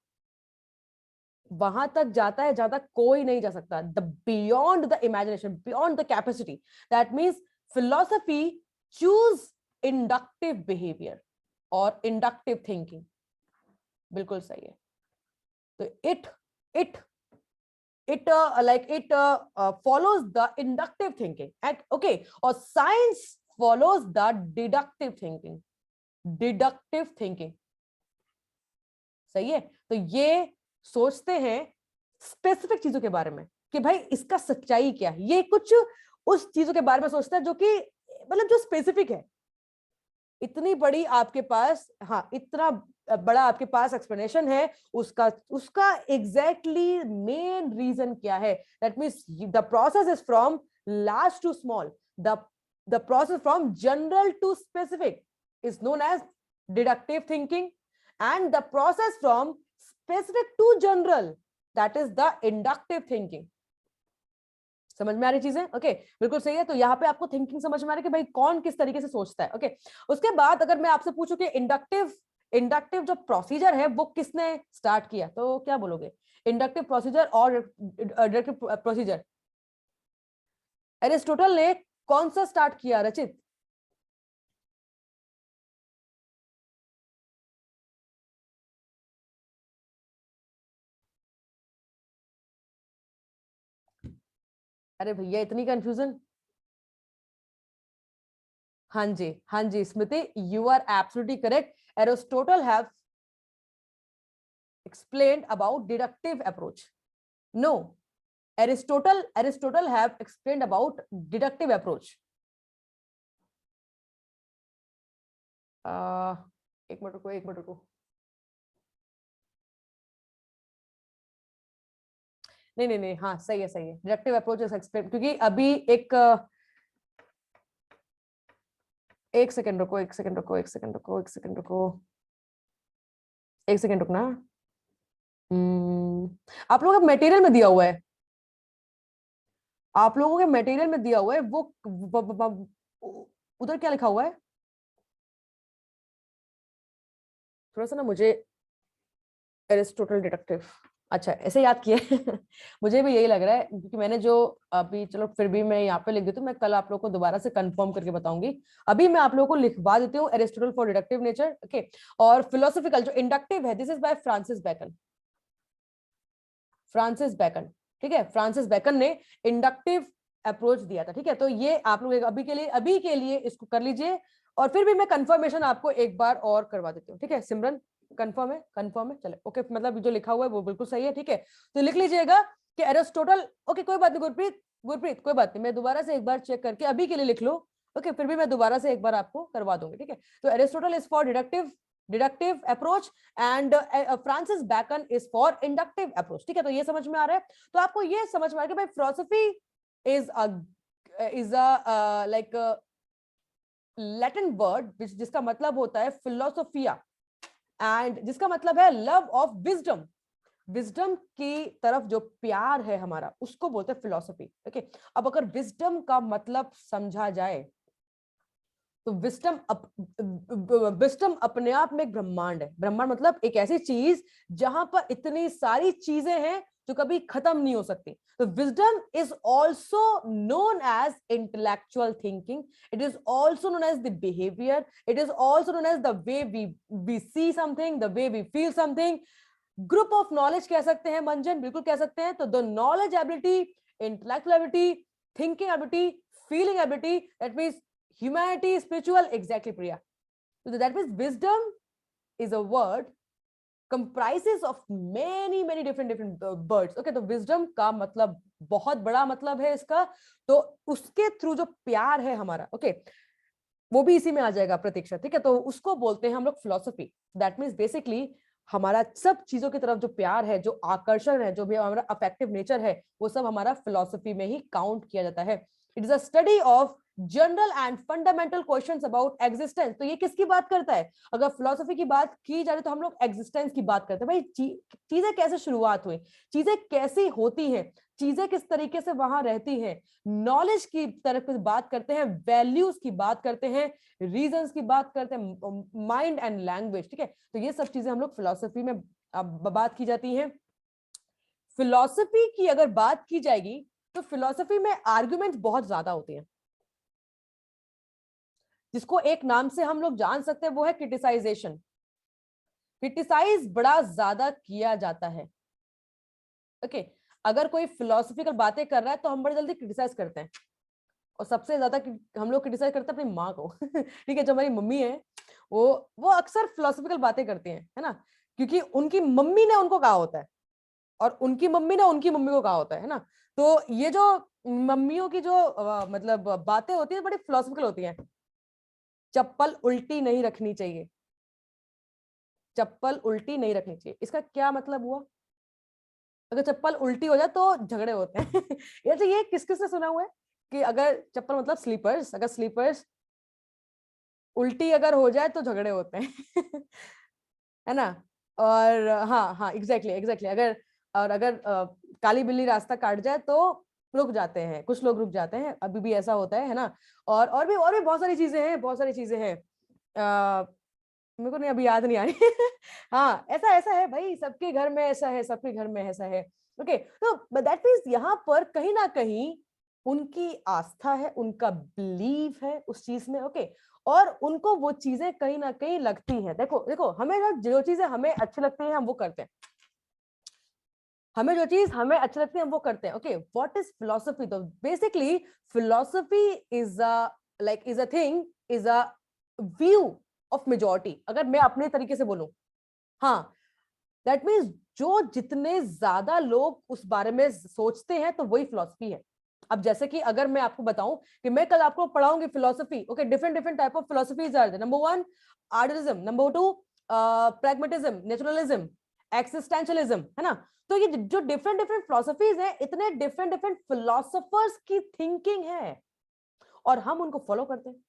वहां तक जाता है जहां तक कोई नहीं जा सकता, the beyond the imagination, beyond the capacity. That means philosophy choose inductive behaviour और इंडक्टिव थिंकिंग। बिल्कुल सही है। तो it follows the inductive thinking, and okay, और science follows the deductive thinking। सही है। तो ये सोचते हैं स्पेसिफिक चीजों के बारे में कि भाई इसका सच्चाई क्या है। ये कुछ उस चीजों के बारे में सोचता है जो कि मतलब जो स्पेसिफिक है। इतनी बड़ी आपके पास, हाँ इतना बड़ा आपके पास एक्सप्लेनेशन है, उसका एग्जैक्टली मेन रीजन क्या है। That means the process is from large to small, the process from general to specific is known as deductive thinking, and the process from specific to general, that is the inductive thinking। समझ में आ रही चीजें? Okay, बिल्कुल सही है। तो यहाँ पे आपको थिंकिंग समझ में आ रही है कि भाई कौन किस तरीके से सोचता है। ओके, उसके बाद अगर मैं आपसे पूछूं कि इंडक्टिव जो प्रोसीजर है वो किसने स्टार्ट किया, तो क्या बोलोगे? इंडक्टिव प्रोसीजर और डिडक्टिव प्रोसीजर एरिस्टोटल ने कौन सा स्टार्ट किया, रचित? अरे भैया इतनी कंफ्यूजन। हाँ जी Smriti, you are absolutely correct. Aristotle have explained about deductive approach. No, Aristotle have explained about deductive approach. एक मिनट रुको, एक मिनट रुको। नहीं नहीं नहीं, हाँ सही है, सही है। डिडक्टिव अप्रोच इज एक्सप्लेन, क्योंकि अभी एक सेकंड रुको, एक सेकंड रुको, एक सेकंड रुको, एक सेकंड रुको, एक सेकंड रुकना। आप लोगों का मटेरियल में दिया हुआ है, आप लोगों के मटेरियल में दिया हुआ है वो उधर क्या लिखा हुआ है? थोड़ा सा ना मुझे एरिस्टोटल डिडक्टिव, अच्छा ऐसे याद किया मुझे भी यही लग रहा है, क्योंकि मैंने जो अभी, चलो फिर भी मैं यहाँ पे लिख देती हूँ, मैं कल आप लोगों को दोबारा से कंफर्म करके बताऊंगी। अभी मैं आप लोगों को लिखवा देती हूँ Aristotle for deductive nature, okay. और फिलोसॉफिकल जो इंडक्टिव है, this is by Francis Bacon, Francis Bacon, ठीक है। फ्रांसिस बेकन ने इंडक्टिव अप्रोच दिया था, ठीक है। तो ये आप लोग अभी के लिए इसको कर लीजिए, और फिर भी मैं कंफर्मेशन आपको एक बार और करवा देती हूँ, ठीक है। सिमरन कंफर्म है? कंफर्म है, चले ओके। मतलब जो लिखा हुआ है वो बिल्कुल सही है, ठीक है। तो लिख लीजिएगा कि एरिस्टोटल, ओके कोई बात नहीं गुरप्रीत, गुरप्रीत कोई बात नहीं, मैं दोबारा से एक बार चेक करके अभी के लिए लिख लो, ओके। फिर भी मैं दोबारा से एक बार आपको करवा दूंगी, ठीक है। तो Aristotle is for deductive approach and Francis Bacon is for inductive approach, ठीक है। तो ये समझ में आ रहा है। तो आपको ये समझ में आ रहा है कि भाई philosophy is a like a Latin word जिसका मतलब होता है फिलोसोफिया, एंड जिसका मतलब है लव ऑफ विजडम, विजडम की तरफ जो प्यार है हमारा, उसको बोलते हैं फिलोसफी, ओके। अब अगर विजडम का मतलब समझा जाए तो विजडम अपने आप में एक ब्रह्मांड है। ब्रह्मांड मतलब एक ऐसी चीज जहां पर इतनी सारी चीजें हैं जो कभी खत्म नहीं हो सकती। तो wisdom is also known as intellectual thinking, it is also known as the behaviour, it is also known as the way we see something, the way we feel something. Group of knowledge कह सकते हैं मंजन, बिल्कुल कह सकते हैं। तो the knowledge ability, intellectual ability, thinking ability, feeling ability, that means humanity, spiritual, exactly Priya. So that means wisdom is a word comprises of many different words, okay। तो wisdom का मतलब बहुत बड़ा मतलब है इसका, तो उसके थ्रू जो प्यार है हमारा, ओके, वो भी इसी में आ जाएगा प्रतीक्षा, ठीक है। तो उसको बोलते हैं हम लोग फिलोसफी। दैट मीन्स बेसिकली हमारा सब चीजों की तरफ जो प्यार है, जो आकर्षण है, जो भी हमारा अफेक्टिव नेचर है, वो सब हमारा फिलोसफी में ही काउंट किया जाता है। It is a study of general and fundamental questions about existence. तो ये किसकी बात करता है? अगर फिलोसफी की बात की जा रही तो हम लोग एग्जिस्टेंस की बात करते हैं। भाई चीजें कैसे शुरुआत हुई, चीजें कैसी होती हैं, चीजें किस तरीके से वहां रहती हैं, नॉलेज की तरफ बात करते हैं, वैल्यूज की बात करते हैं, रीजंस की बात करते हैं, माइंड एंड लैंग्वेज, ठीक है। तो ये सब चीजें हम लोग फिलोसफी में बात की जाती हैं। फिलोसफी की अगर बात की जाएगी तो फिलोसफी में आर्गुमेंट्स बहुत ज्यादा होते हैं, जिसको एक नाम से हम लोग जान सकते हैं, वो है क्रिटिसाइजेशन। क्रिटिसाइज बड़ा ज्यादा किया जाता है, ओके। अगर कोई फिलोसफिकल बातें कर रहा है तो हम बड़े जल्दी क्रिटिसाइज करते हैं, और सबसे ज्यादा हम लोग क्रिटिसाइज करते हैं अपनी माँ को ठीक है। जो हमारी मम्मी है वो अक्सर फिलोसफिकल बातें करती हैं, है ना, क्योंकि उनकी मम्मी ने उनको कहा होता है, और उनकी मम्मी ने उनकी मम्मी को कहा होता है ना। तो ये जो मम्मियों की जो मतलब बातें होती है बड़ी फिलोसफिकल होती हैं। चप्पल उल्टी नहीं रखनी चाहिए, चप्पल उल्टी नहीं रखनी चाहिए, इसका क्या मतलब हुआ? अगर चप्पल उल्टी हो जाए तो झगड़े होते हैं ये किस किस ने सुना हुआ है कि अगर चप्पल मतलब स्लीपर्स, अगर स्लीपर्स उल्टी अगर हो जाए तो झगड़े होते हैं है ना। और हाँ हाँ एग्जैक्टली अगर काली बिल्ली रास्ता काट जाए तो रुक जाते हैं, कुछ लोग रुक जाते हैं, अभी भी ऐसा होता है ना। और भी बहुत सारी चीजें हैं, बहुत सारी चीजें हैं, मेरे को नहीं अभी याद नहीं आ रही हाँ ऐसा ऐसा है भाई, सबके घर में ऐसा है, सबके घर में ऐसा है, ओके। तो दैट मींस यहाँ पर कहीं ना कहीं उनकी आस्था है, उनका बिलीव है उस चीज में, ओके। और उनको वो चीजें कहीं ना कहीं लगती हैं। देखो हमें जो चीजें हमें अच्छी लगती है हम वो करते हैं, हमें जो चीज हमें अच्छी लगती है हम वो करते हैं, ओके। What is philosophy? तो basically philosophy is a thing, is a view of majority. अगर मैं अपने तरीके से बोलूं, हाँ, दैट मीन्स जो जितने ज्यादा लोग उस बारे में सोचते हैं तो वही फिलोसफी है। अब जैसे कि अगर मैं आपको बताऊं कि मैं कल आपको पढ़ाऊंगी philosophy, okay, different different type of philosophies are there. Number 1 idealism, number 2 pragmatism, naturalism, existentialism, है ना। तो ये जो डिफरेंट डिफरेंट फिलोसफीज हैं, इतने डिफरेंट डिफरेंट फिलोसोफर्स की थिंकिंग है और हम उनको फॉलो करते हैं।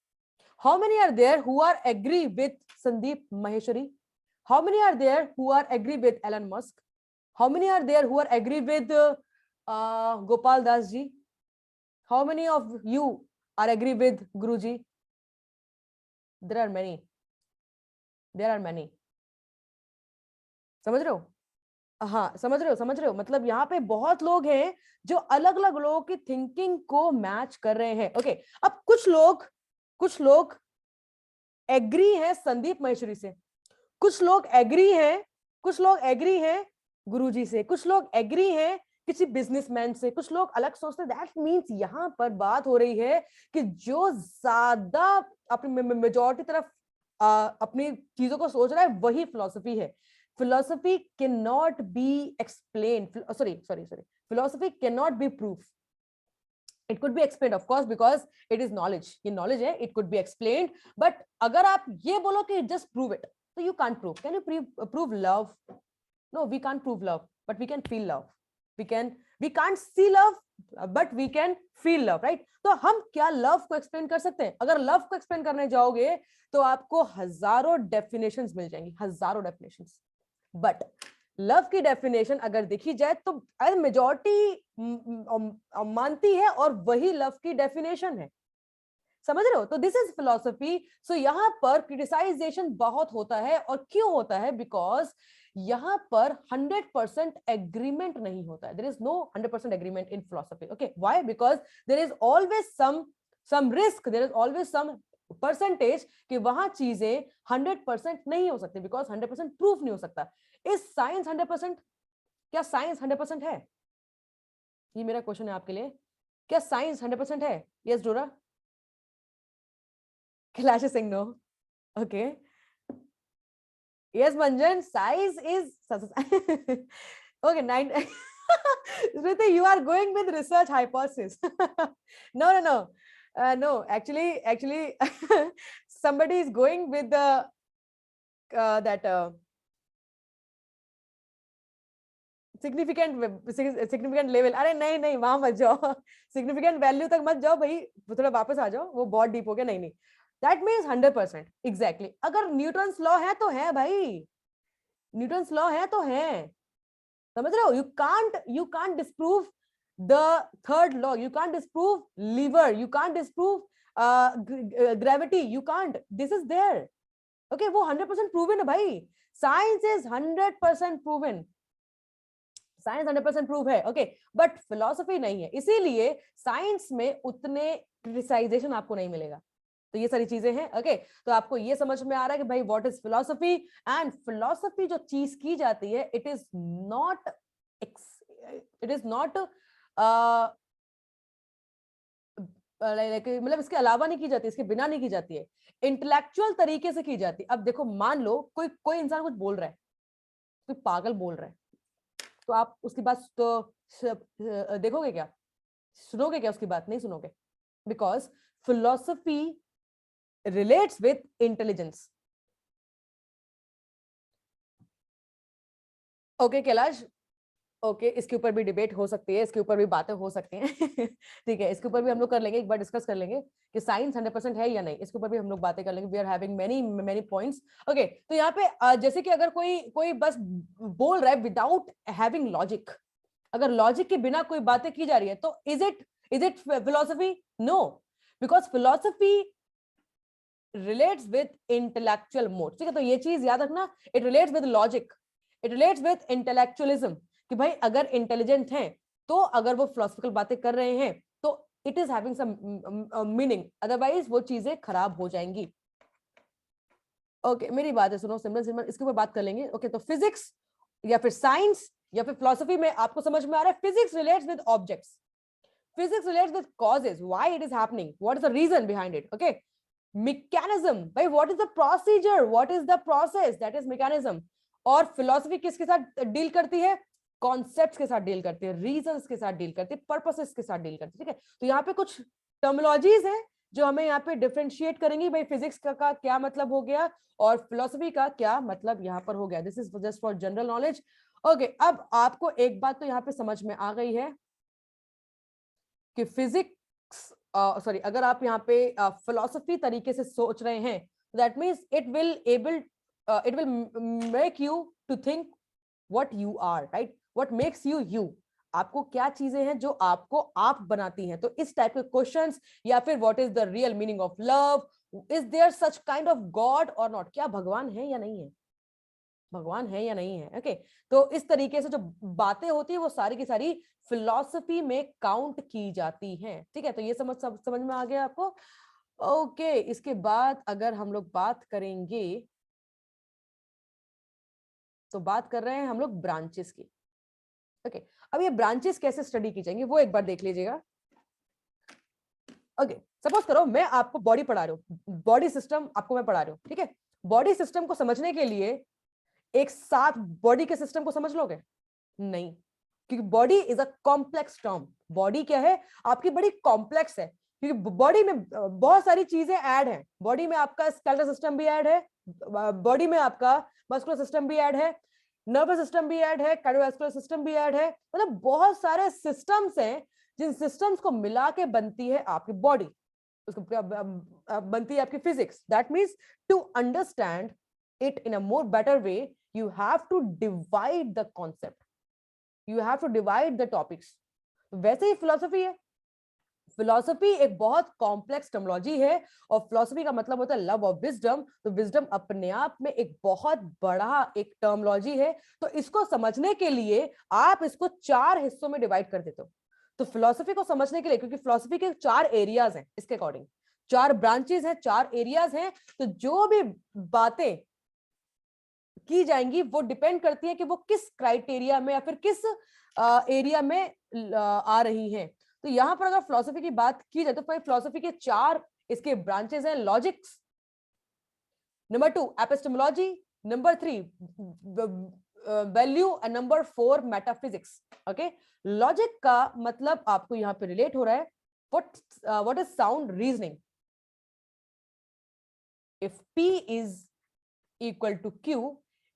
How many are there who are agree with Sandeep Maheshwari? How many are there who are agree with Elon Musk? How many are there who are agree with Gopal Das ji? How many of you are agree with Guruji? There are many. There are many. समझ रहे हो? हाँ, समझ रहे हो मतलब यहाँ पे बहुत लोग हैं जो अलग अलग लोगों की थिंकिंग को मैच कर रहे हैं। ओके, अब कुछ लोग एग्री हैं संदीप माहेश्वरी से, कुछ लोग एग्री हैं गुरुजी से, कुछ लोग एग्री हैं किसी बिजनेसमैन से, कुछ लोग अलग सोचते हैं। दैट मींस यहाँ पर बात हो रही है कि जो ज्यादा अपनी मेजॉरिटी तरफ अपनी चीजों को सोच रहा है वही फिलॉसफी है। Philosophy can not be explain, philosophy can not be proof. It could be explained, of course, because it is knowledge. ये knowledge है, it could be explained. But अगर आप ये बोलो कि just prove it, so you can't prove. Can you prove love? No, we can't prove love, but we can feel love. We can't see love, but we can feel love, right? तो हम क्या love को explain कर सकते हैं? अगर love को explain करने जाओगे तो आपको हजारों definitions मिल जाएंगी, हजारों definitions. But लव की डेफिनेशन अगर देखी जाए तो मेजॉरिटी मानती है और वही लव की डेफिनेशन है। समझ रहे हो? तो दिस इज फिलॉसफी। सो यहाँ पर क्रिटिसाइजेशन बहुत होता है। और क्यों होता है? बिकॉज यहाँ पर 100% एग्रीमेंट नहीं होता है। There is no 100% agreement in philosophy. Okay, why? Because there is always some risk, there is always some percentage कि वहां चीजें 100% नहीं हो सकती, बिकॉज 100% प्रूफ नहीं हो सकता। Is science 100%? क्या साइंस 100% है? ये मेरा क्वेश्चन है आपके लिए। क्या साइंस 100% है? Yes Dora? Kailash Singh no. Okay, yes Manjan, science is okay 9 Smriti, you are going with research hypothesis. No. No, actually somebody is going with the significant level. अरे नहीं वहां मत जाओ, significant value तक मत जाओ भाई, थोड़ा वापस आ जाओ, वो बहुत डीप हो गया। नहीं, that means 100% exactly। अगर न्यूटन्स लॉ है तो है भाई, न्यूटन्स लॉ है तो है। समझ रहे हो? you can't disprove the third law, you can't disprove lever, you can't disprove gravity, you can't, this is there। okay, वो 100% proven है भाई। science is 100% proven, science 100% prove है। ओके, बट फिलॉसफी नहीं है, इसीलिए साइंस में उतने क्रिटिसाइजेशन आपको नहीं मिलेगा। तो ये सारी चीजें हैं। ओके, तो आपको ये समझ में आ रहा है कि भाई what is philosophy. And philosophy जो चीज की जाती है, इट इज नॉट मतलब इसके अलावा नहीं की जाती, इसके बिना नहीं की जाती है, इंटेलेक्चुअल तरीके से की जाती है। अब देखो, मान लो कोई इंसान कुछ बोल रहा है, कोई पागल बोल रहा है, तो आप उसकी बात तो देखोगे क्या? सुनोगे क्या उसकी बात? नहीं सुनोगे, because philosophy relates with intelligence. Okay Kailash, okay, इसके ऊपर भी डिबेट हो सकती है, इसके ऊपर भी बातें हो सकती हैं। ठीक है, इसके ऊपर भी हम लोग कर लेंगे, एक बार डिस्कस कर लेंगे कि साइंस 100% है या नहीं, इसके ऊपर भी हम लोग बातें कर लेंगे। We are having many points. Okay, तो यहाँ पे जैसे कि अगर कोई बस बोल रहा है विदाउट हैविंग लॉजिक, अगर लॉजिक के बिना कोई बातें की जा रही है, तो is it philosophy? No, because philosophy relates with intellectual mode. ठीक है, तो ये चीज याद रखना, it relates with logic, it relates with intellectualism, कि भाई अगर इंटेलिजेंट हैं तो अगर वो फिलोसफिकल बातें कर रहे हैं तो it is having some meaning, otherwise वो चीजें खराब हो जाएंगी। ओके, मेरी बात है सुनो सिमरन, इसके ऊपर बात कर लेंगे। ओके, तो फिजिक्स या फिर साइंस या फिर फिलोसफी में आपको समझ में आ रहा है, physics relates with objects, physics relates with causes, why it is happening, what is the reason behind it. Okay, mechanism, भाई what is the procedure, what is the process, that is mechanism. और philosophy किसके साथ deal करती है? Concepts के साथ deal करती है, रीजंस के साथ डील करती है, पर्पसेस के साथ डील करती है। ठीक है, तो यहाँ पे कुछ टर्मिनोलॉजीज हैं जो हमें यहाँ पे डिफरेंशिएट करेंगी, भाई फिजिक्स का क्या मतलब हो गया और फिलोसफी का क्या मतलब यहाँ पर हो गया। This is just for general knowledge. Okay, अब आपको एक बात तो यहाँ पे समझ में आ गई है कि फिजिक्स सॉरी अगर आप यहाँ पे फिलोसफी तरीके से सोच रहे हैं, that means it will make you to think what you are, right, what makes you you. आपको क्या चीजें हैं जो आपको आप बनाती हैं। तो इस टाइप के क्वेश्चंस, या फिर what is the real meaning of love, is there such kind of god or not, क्या भगवान है या नहीं है, भगवान है या नहीं है। ओके, तो इस तरीके से जो बातें होती है वो सारी की सारी फिलॉसफी में काउंट की जाती हैं। ठीक है, तो ये समझ में आ गया आपको। ओके, इसके बाद अगर हम लोग बात करेंगे तो बात कर रहे हैं हम लोग ब्रांचेस की। ओके, अब ये ब्रांचेस कैसे स्टडी की जाएंगी वो एक बार देख लीजिएगा। ओके, सपोज करो मैं आपको बॉडी पढ़ा रही हूँ, बॉडी सिस्टम आपको मैं पढ़ा रही हूँ। ठीक है, बॉडी सिस्टम को समझने के लिए एक साथ बॉडी के सिस्टम को समझ लोगे? नहीं, क्योंकि body is a complex term. Body क्या है? आपकी बड़ी कॉम्प्लेक्स है, क्योंकि बॉडी में बहुत सारी चीजें ऐड हैं। बॉडी में आपका स्केलेटल सिस्टम भी ऐड है, बॉडी में आपका मस्कुलर सिस्टम भी ऐड है, नर्वस सिस्टम भी ऐड है, कार्डियोवैस्कुलर सिस्टम भी ऐड है। मतलब बहुत सारे सिस्टम्स हैं जिन सिस्टम्स को मिला के बनती है आपकी बॉडी, उसको बनती है आपकी physics. That means to understand it in a more better way, you have to divide the concept, you have to divide the topics. वैसे ही फिलॉसफी है। फिलॉसफी एक बहुत कॉम्प्लेक्स टर्मिनोलॉजी है और फिलॉसफी का मतलब होता है लव ऑफ विजडम। तो विजडम अपने आप में एक बहुत बड़ा एक टर्मिनोलॉजी है। तो इसको समझने के लिए आप इसको 4 हिस्सों में डिवाइड कर देते हो। तो फिलॉसफी को समझने के लिए, क्योंकि फिलॉसफी के 4 एरियाज हैं, इसके अकॉर्डिंग 4 ब्रांचेस हैं, 4 एरियाज हैं, तो जो भी बातें की जाएंगी वो डिपेंड करती है कि वो किस क्राइटेरिया में या फिर किस एरिया में आ रही हैं। तो यहां पर अगर फिलॉसफी की बात की जाए तो फिलॉसफी के 4 इसके ब्रांचेस हैं। Logics, number 2 epistemology, number 3 value and number 4 metaphysics. Okay, logic का मतलब आपको यहां पे रिलेट हो रहा है what is sound reasoning. If P is equal to Q,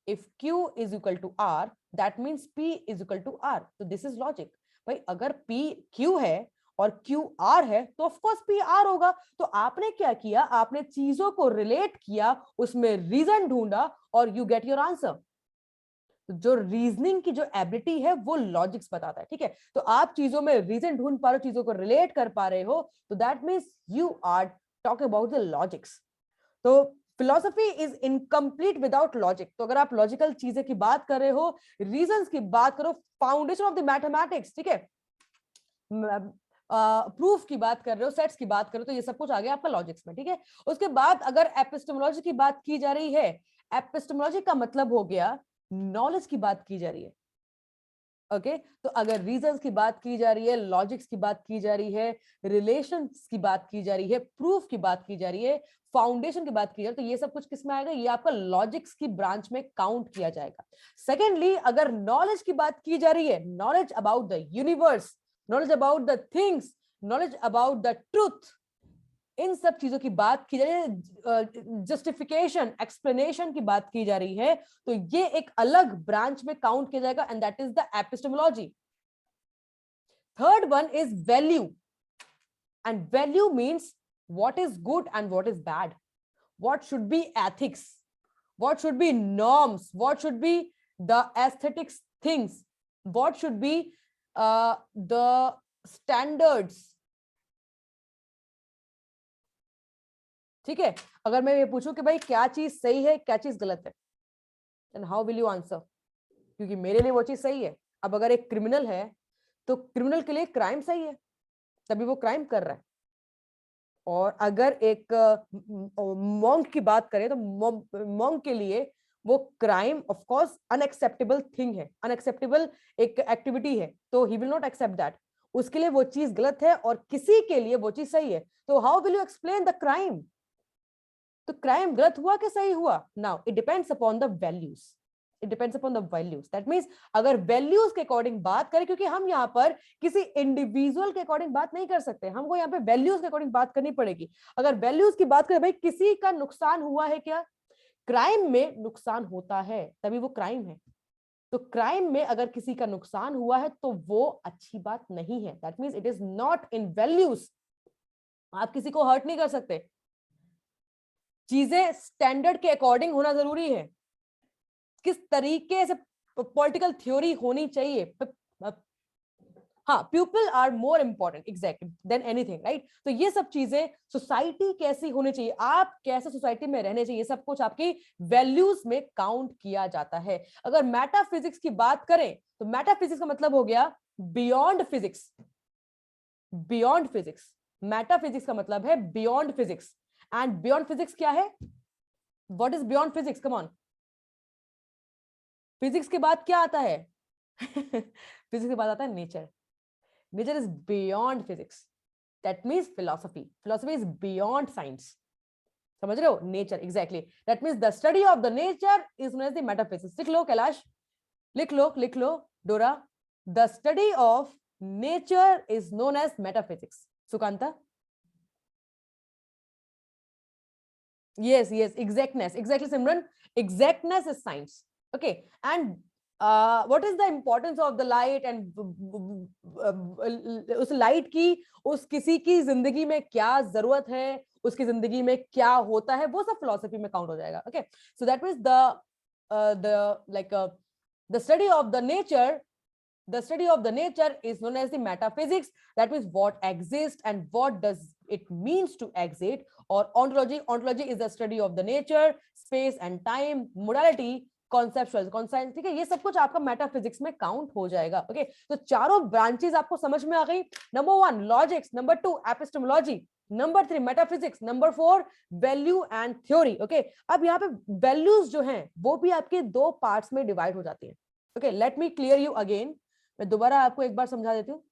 if Q is equal to R, that means P is equal to R. So this is logic. भाई अगर P Q है और Q R है तो of course P R होगा। तो आपने क्या किया, आपने चीजों को रिलेट किया, उसमें रीजन ढूंढा और यू गेट योर आंसर। जो रीजनिंग की जो एबिलिटी है वो लॉजिक्स बताता है। ठीक है, तो आप चीजों में रीजन ढूंढ पा रहे हो, चीजों को रिलेट कर पा रहे हो, तो that means you are talking about the logics. तो philosophy is incomplete without logic. तो अगर आप लॉजिकल चीजें की बात कर रहे हो, रीजंस की बात करो, फाउंडेशन ऑफ द मैथमेटिक्स, ठीक है, प्रूफ की बात कर रहे हो, सेट्स की बात कर रहे हो, तो ये सब कुछ आ गया आपका लॉजिक्स में। ठीक है, उसके बाद अगर एपिस्टेमोलॉजी की बात की जा रही है, एपिस्टेमोलॉजी का मतलब हो गया नॉलेज की बात की जा रही है। ओके, तो अगर रीजंस की बात की जा रही है, लॉजिक्स की बात की जा रही है, रिलेशंस की बात की जा रही है, प्रूफ की बात की जा रही है, फाउंडेशन की बात की जा रही है, तो ये सब कुछ किसमें आएगा? ये आपका लॉजिक्स की ब्रांच में काउंट किया जाएगा। सेकेंडली, अगर नॉलेज की बात की जा रही है, knowledge about the universe, knowledge about the things, knowledge about the truth, इन सब चीजों की बात की जा रही है, जस्टिफिकेशन, एक्सप्लेनेशन की बात की जा रही है, तो ये एक अलग ब्रांच में काउंट किया जाएगा and that is the epistemology. Third one is value, and value means what is good and what is bad, what should be ethics, what should be norms, what should be the aesthetics things, what should be the standards। ठीक है, अगर मैं ये पूछूं कि भाई क्या चीज सही है, क्या चीज गलत है, then how will you answer? क्योंकि मेरे लिए वो चीज सही है। अब अगर एक क्रिमिनल है तो क्रिमिनल के लिए क्राइम सही है, तभी वो क्राइम कर रहा है। और अगर एक मॉन्क की बात करें तो मॉन्क के लिए वो crime of course unacceptable thing है, अनएक्सेप्टेबल एक एक्टिविटी है, तो he will not accept that. उसके लिए वो चीज गलत है और किसी के लिए वो चीज सही है, तो how will you explain the crime? तो क्राइम गलत हुआ कि सही हुआ? Now it depends upon the values. It depends upon the values. That means अगर वैल्यूज के अकॉर्डिंग बात करें, क्योंकि हम यहाँ पर किसी इंडिविजुअल के अकॉर्डिंग बात नहीं कर सकते, हमको यहाँ पे वैल्यूज के अकॉर्डिंग बात करनी पड़ेगी। अगर वैल्यूज की बात करें, भाई किसी का नुकसान हुआ है क्या? क्राइम में नुकसान होता है तभी वो क्राइम है। तो क्राइम में अगर किसी का नुकसान हुआ है तो वो अच्छी बात नहीं है। That means it is not in values. आप किसी को हर्ट नहीं कर सकते। चीजें स्टैंडर्ड के अकॉर्डिंग होना जरूरी है। किस तरीके से पॉलिटिकल थ्योरी होनी चाहिए, हाँ, people are more important exactly than anything, right. तो ये सब चीजें, सोसाइटी कैसी होनी चाहिए, आप कैसे सोसाइटी में रहने चाहिए, सब कुछ आपकी वैल्यूज में काउंट किया जाता है। अगर मेटाफिजिक्स की बात करें तो मेटाफिजिक्स का मतलब हो गया beyond physics. Beyond physics, metaphysics का मतलब है beyond physics. And beyond physics क्या है? What is beyond physics? Come on, physics के बाद क्या आता है? फिजिक्स के बाद आता है nature. Nature is beyond physics. That means philosophy. Philosophy is beyond science. समझ रहे हो? Nature, exactly. That means the study of the nature is known as the metaphysics. लिख लो कैलाश, लिख लो डोरा. The study of nature is known as metaphysics. Sukanta? Yes, exactness. Exactly, Simran. Exactness is science. Okay, and what is the importance of the light and उस light की उस किसी की जिंदगी में क्या जरूरत है, उसकी जिंदगी में क्या होता है, वो सब फिलॉसफी में काउंट हो जाएगा। Okay, so that means the study of the nature, the study of the nature is known as the metaphysics. That means what exists and what does it means to exist. Or ontology is the study of the nature, space and time, modality, conceptual, concept, ठीक है, ये सब कुछ आपका metaphysics में count हो जाएगा। Okay, तो चारों ब्रांचेस आपको समझ में आ गई। Number 1 logics, number 2 epistemology, number 3 metaphysics, number 4 value and theory. Okay, अब यहाँ पे वैल्यूज जो हैं वो भी आपके दो पार्ट्स में डिवाइड हो जाती है। Okay, let me clear you again, मैं दोबारा आपको एक बार समझा देती हूँ।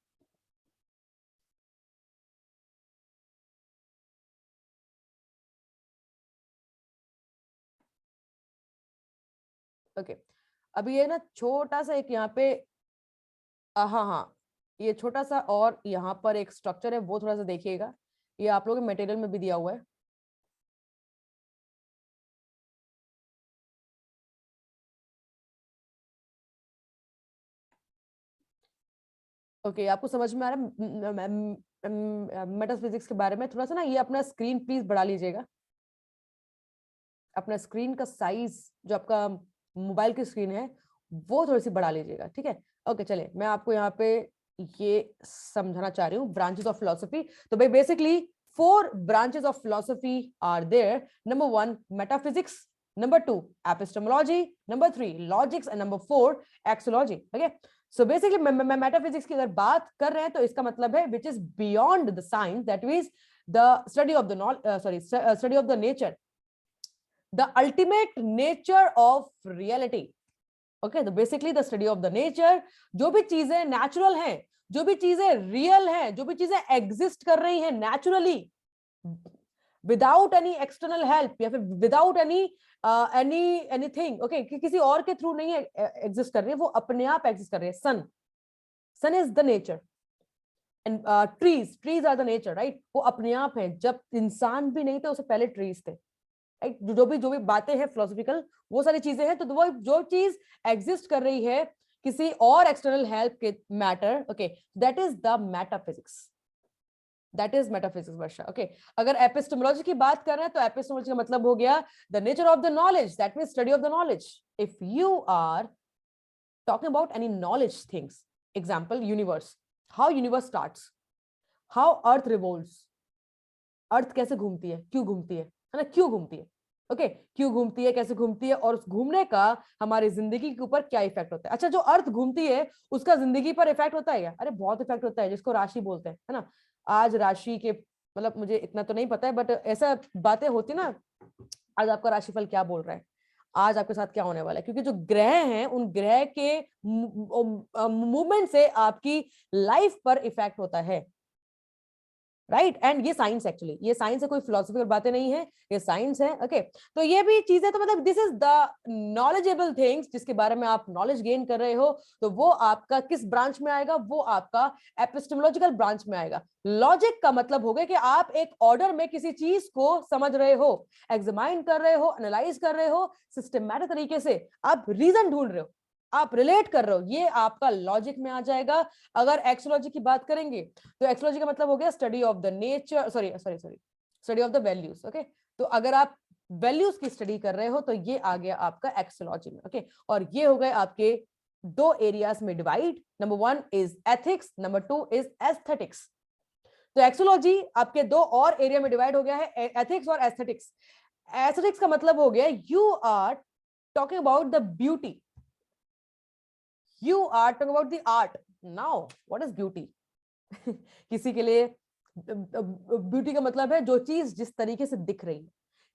ओके, अभी ये ना छोटा सा एक यहाँ पे हाँ, ये छोटा सा और यहाँ पर एक स्ट्रक्चर है, वो थोड़ा सा देखिएगा। ये आप लोगों के मटेरियल में भी दिया हुआ है। ओके, आपको समझ में आ रहा है मेटाफिजिक्स के बारे में? थोड़ा सा ना ये अपना स्क्रीन प्लीज बढ़ा लीजिएगा, अपना स्क्रीन का साइज जो आपका मोबाइल की स्क्रीन है वो थोड़ी सी बढ़ा लीजिएगा, ठीक है। ओके, चलिए मैं आपको यहाँ पे ये समझाना चाह रही हूँ ब्रांचेस ऑफ फिलोसफी। तो भाई basically 4 branches of philosophy are there. Number 1 metaphysics, number 2 epistemology, number 3 logics and number 4 axiology. Okay, so basically metaphysics की अगर बात कर रहे हैं तो इसका मतलब है which is beyond the science, that means the study of the study of the nature, the ultimate nature of reality. Okay, तो basically the study of the nature, जो भी चीजें नेचुरल हैं, जो भी चीजें रियल हैं, जो भी चीजें एग्जिस्ट कर रही हैं naturally without any external help या फिर विदाउट एनीथिंग, ओके, किसी और के थ्रू नहीं एग्जिस्ट कर रही है, वो अपने आप एग्जिस्ट कर रही है। Sun is the nature and trees are the nature, right. वो अपने आप है, जब इंसान भी नहीं थे उससे पहले ट्रीज थे, राइट। जो भी बातें हैं फिलोसॉफिकल, वो सारी चीजें हैं। तो वो जो चीज एग्जिस्ट कर रही है किसी और एक्सटर्नल हेल्प के matter, okay, that is the metaphysics, that is metaphysics Varsha. Okay, अगर एपिस्टेमोलॉजी की बात कर रहे हैं तो एपिस्टेमोलॉजी का मतलब हो गया the nature of the knowledge, that means study of the knowledge. If you are talking about any knowledge things, example universe, how universe starts, how earth revolves, earth कैसे घूमती है, क्यों घूमती है ना, क्यों घूमती है, ओके, क्यों घूमती है, कैसे घूमती है, और उस घूमने का हमारी जिंदगी के ऊपर क्या इफेक्ट होता है। अच्छा, जो अर्थ घूमती है उसका जिंदगी पर इफेक्ट होता है क्या? अरे बहुत इफेक्ट होता है, जिसको राशि बोलते हैं, है ना। आज राशि के मतलब मुझे इतना तो नहीं पता है, बट ऐसा बातें होती ना, आज आपका राशिफल क्या बोल रहा है, आज आपके साथ क्या होने वाला है, क्योंकि जो ग्रह हैं उन ग्रह के मूवमेंट से आपकी लाइफ पर इफेक्ट होता है। राइट एंड ये साइंस, एक्चुअली ये साइंस है, कोई फिलोसफिकल बातें नहीं है, ये साइंस है। ओके तो ये भी चीजें, तो मतलब this is the knowledgeable things जिसके बारे में आप नॉलेज गेन कर रहे हो, तो वो आपका किस ब्रांच में आएगा, वो आपका एपिस्टेमोलॉजिकल ब्रांच में आएगा। लॉजिक का मतलब हो गया कि आप एक ऑर्डर में किसी चीज को समझ रहे हो, एग्जामाइन कर रहे हो, एनालाइज कर रहे हो, सिस्टमैटिक तरीके से आप रीजन ढूंढ रहे हो, आप रिलेट कर रहे हो, ये आपका लॉजिक में आ जाएगा। अगर एक्सोलॉजी की बात करेंगे तो एक्सोलॉजी का मतलब हो गया study of the nature, study of the values. Okay तो अगर आप वैल्यूज की स्टडी कर रहे हो तो ये आ गया आपका एक्सोलॉजी में। ओके और ये हो गए आपके दो एरियाज में divide, number 1 is ethics, number 2 is aesthetics. तो एक्सोलॉजी आपके दो और एरिया में डिवाइड हो गया है, एथिक्स और एस्थेटिक्स। एस्थेटिक्स का मतलब हो गया you are talking about the beauty, you are talking about the art. Now what is beauty? किसी के लिए ब्यूटी का मतलब है जो चीज जिस तरीके से दिख रही है,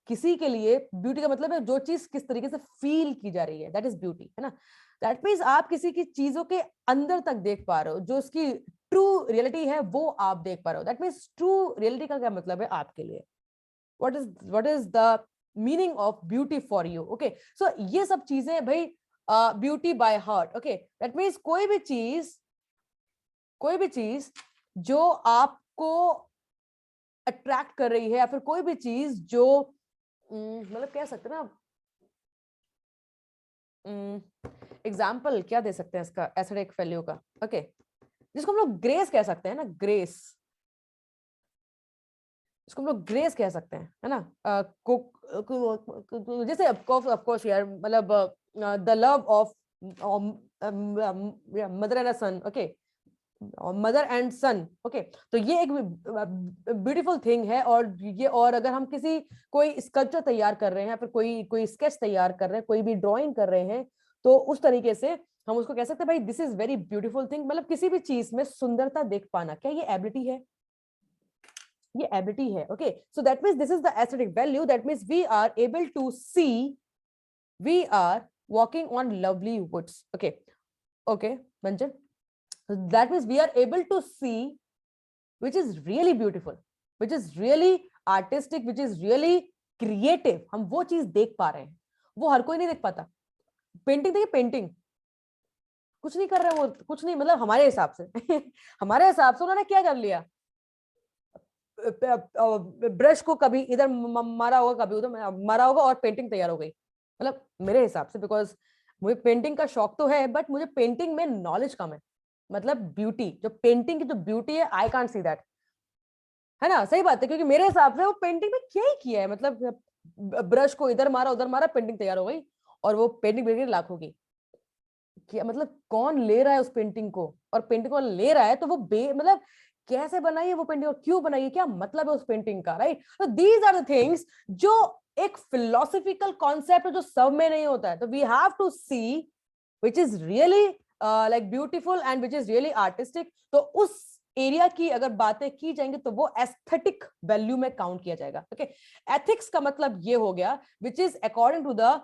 किसी के लिए ब्यूटी का मतलब है जो चीज किस तरीके से फील की जा रही है, दैट इज ब्यूटी, है ना। दैट मींस आप किसी की चीजों के अंदर तक देख पा रहे हो, जो उसकी ट्रू रियलिटी है वो आप देख पा रहे हो। दैट मींस ट्रू रियलिटी का क्या मतलब है आपके लिए, what is the meaning of beauty for you? Okay so ये सब चीजें भाई beauty by heart. Okay that means कोई भी चीज जो आपको अट्रैक्ट कर रही है, या फिर कोई भी चीज जो मतलब कह सकते हैं ना, एग्जाम्पल क्या दे सकते हैं इसका एस्थेटिक वैल्यू का। ओके जिसको हम लोग ग्रेस कह सकते हैं ना, ग्रेस, इसको हम लोग ग्रेस कह सकते हैं, है ना। जैसे ऑफ कोर्स यार, मतलब the love of mother and a son, okay, mother and son. Okay तो ये एक ब्यूटीफुल थिंग है। और ये, और अगर हम किसी कोई स्कल्पचर तैयार कर रहे हैं, फिर कोई स्केच तैयार कर रहे हैं, कोई भी ड्राइंग कर रहे हैं, तो उस तरीके से हम उसको कह सकते हैं भाई this is very beautiful thing. मतलब किसी भी चीज में सुंदरता देख पाना, क्या ये एबिलिटी है? ये एबिलिटी है। Okay so that means this is the aesthetic value, that means we are able to see, we are walking on lovely woods. Okay Manjan, that means we are able to see which is really beautiful, which is really artistic, which is really creative. हम वो चीज देख पा रहे हैं, वो हर कोई नहीं देख पाता। पेंटिंग देखिए, पेंटिंग कुछ नहीं कर रहे वो, कुछ नहीं, मतलब हमारे हिसाब से हमारे हिसाब से उन्होंने क्या कर लिया, ब्रश को कभी इधर मारा होगा, कभी उधर मारा होगा, और पेंटिंग तैयार हो गई। मतलब मेरे हिसाब से, बिकॉज मुझे पेंटिंग का शौक तो है, बट मुझे पेंटिंग में नॉलेज कम है। मतलब ब्यूटी, जो पेंटिंग की जो ब्यूटी है, आई कांट सी दैट, है ना। सही बात है, क्योंकि मेरे हिसाब से वो पेंटिंग में क्या ही किया है, मतलब ब्रश को इधर मारा उधर मारा, पेंटिंग तैयार हो गई, और वो पेंटिंग बिक गई लाखों की। क्या मतलब कौन ले रहा है उस पेंटिंग को, और पेंटिंग को ले रहा है तो वो मतलब कैसे बनाई है वो पेंटिंग, और क्यों बनाई है, क्या मतलब है उस पेंटिंग का, राइट। तो दीज आर द थिंग्स जो एक फिलोसॉफिकल कॉन्सेप्ट है, जो सब में नहीं होता है। तो we have to see which is really like beautiful and which is really artistic. तो उस एरिया की अगर बातें की जाएंगी तो वो एस्थेटिक वैल्यू में काउंट किया जाएगा। ओके एथिक्स का मतलब ये हो गया which is according to the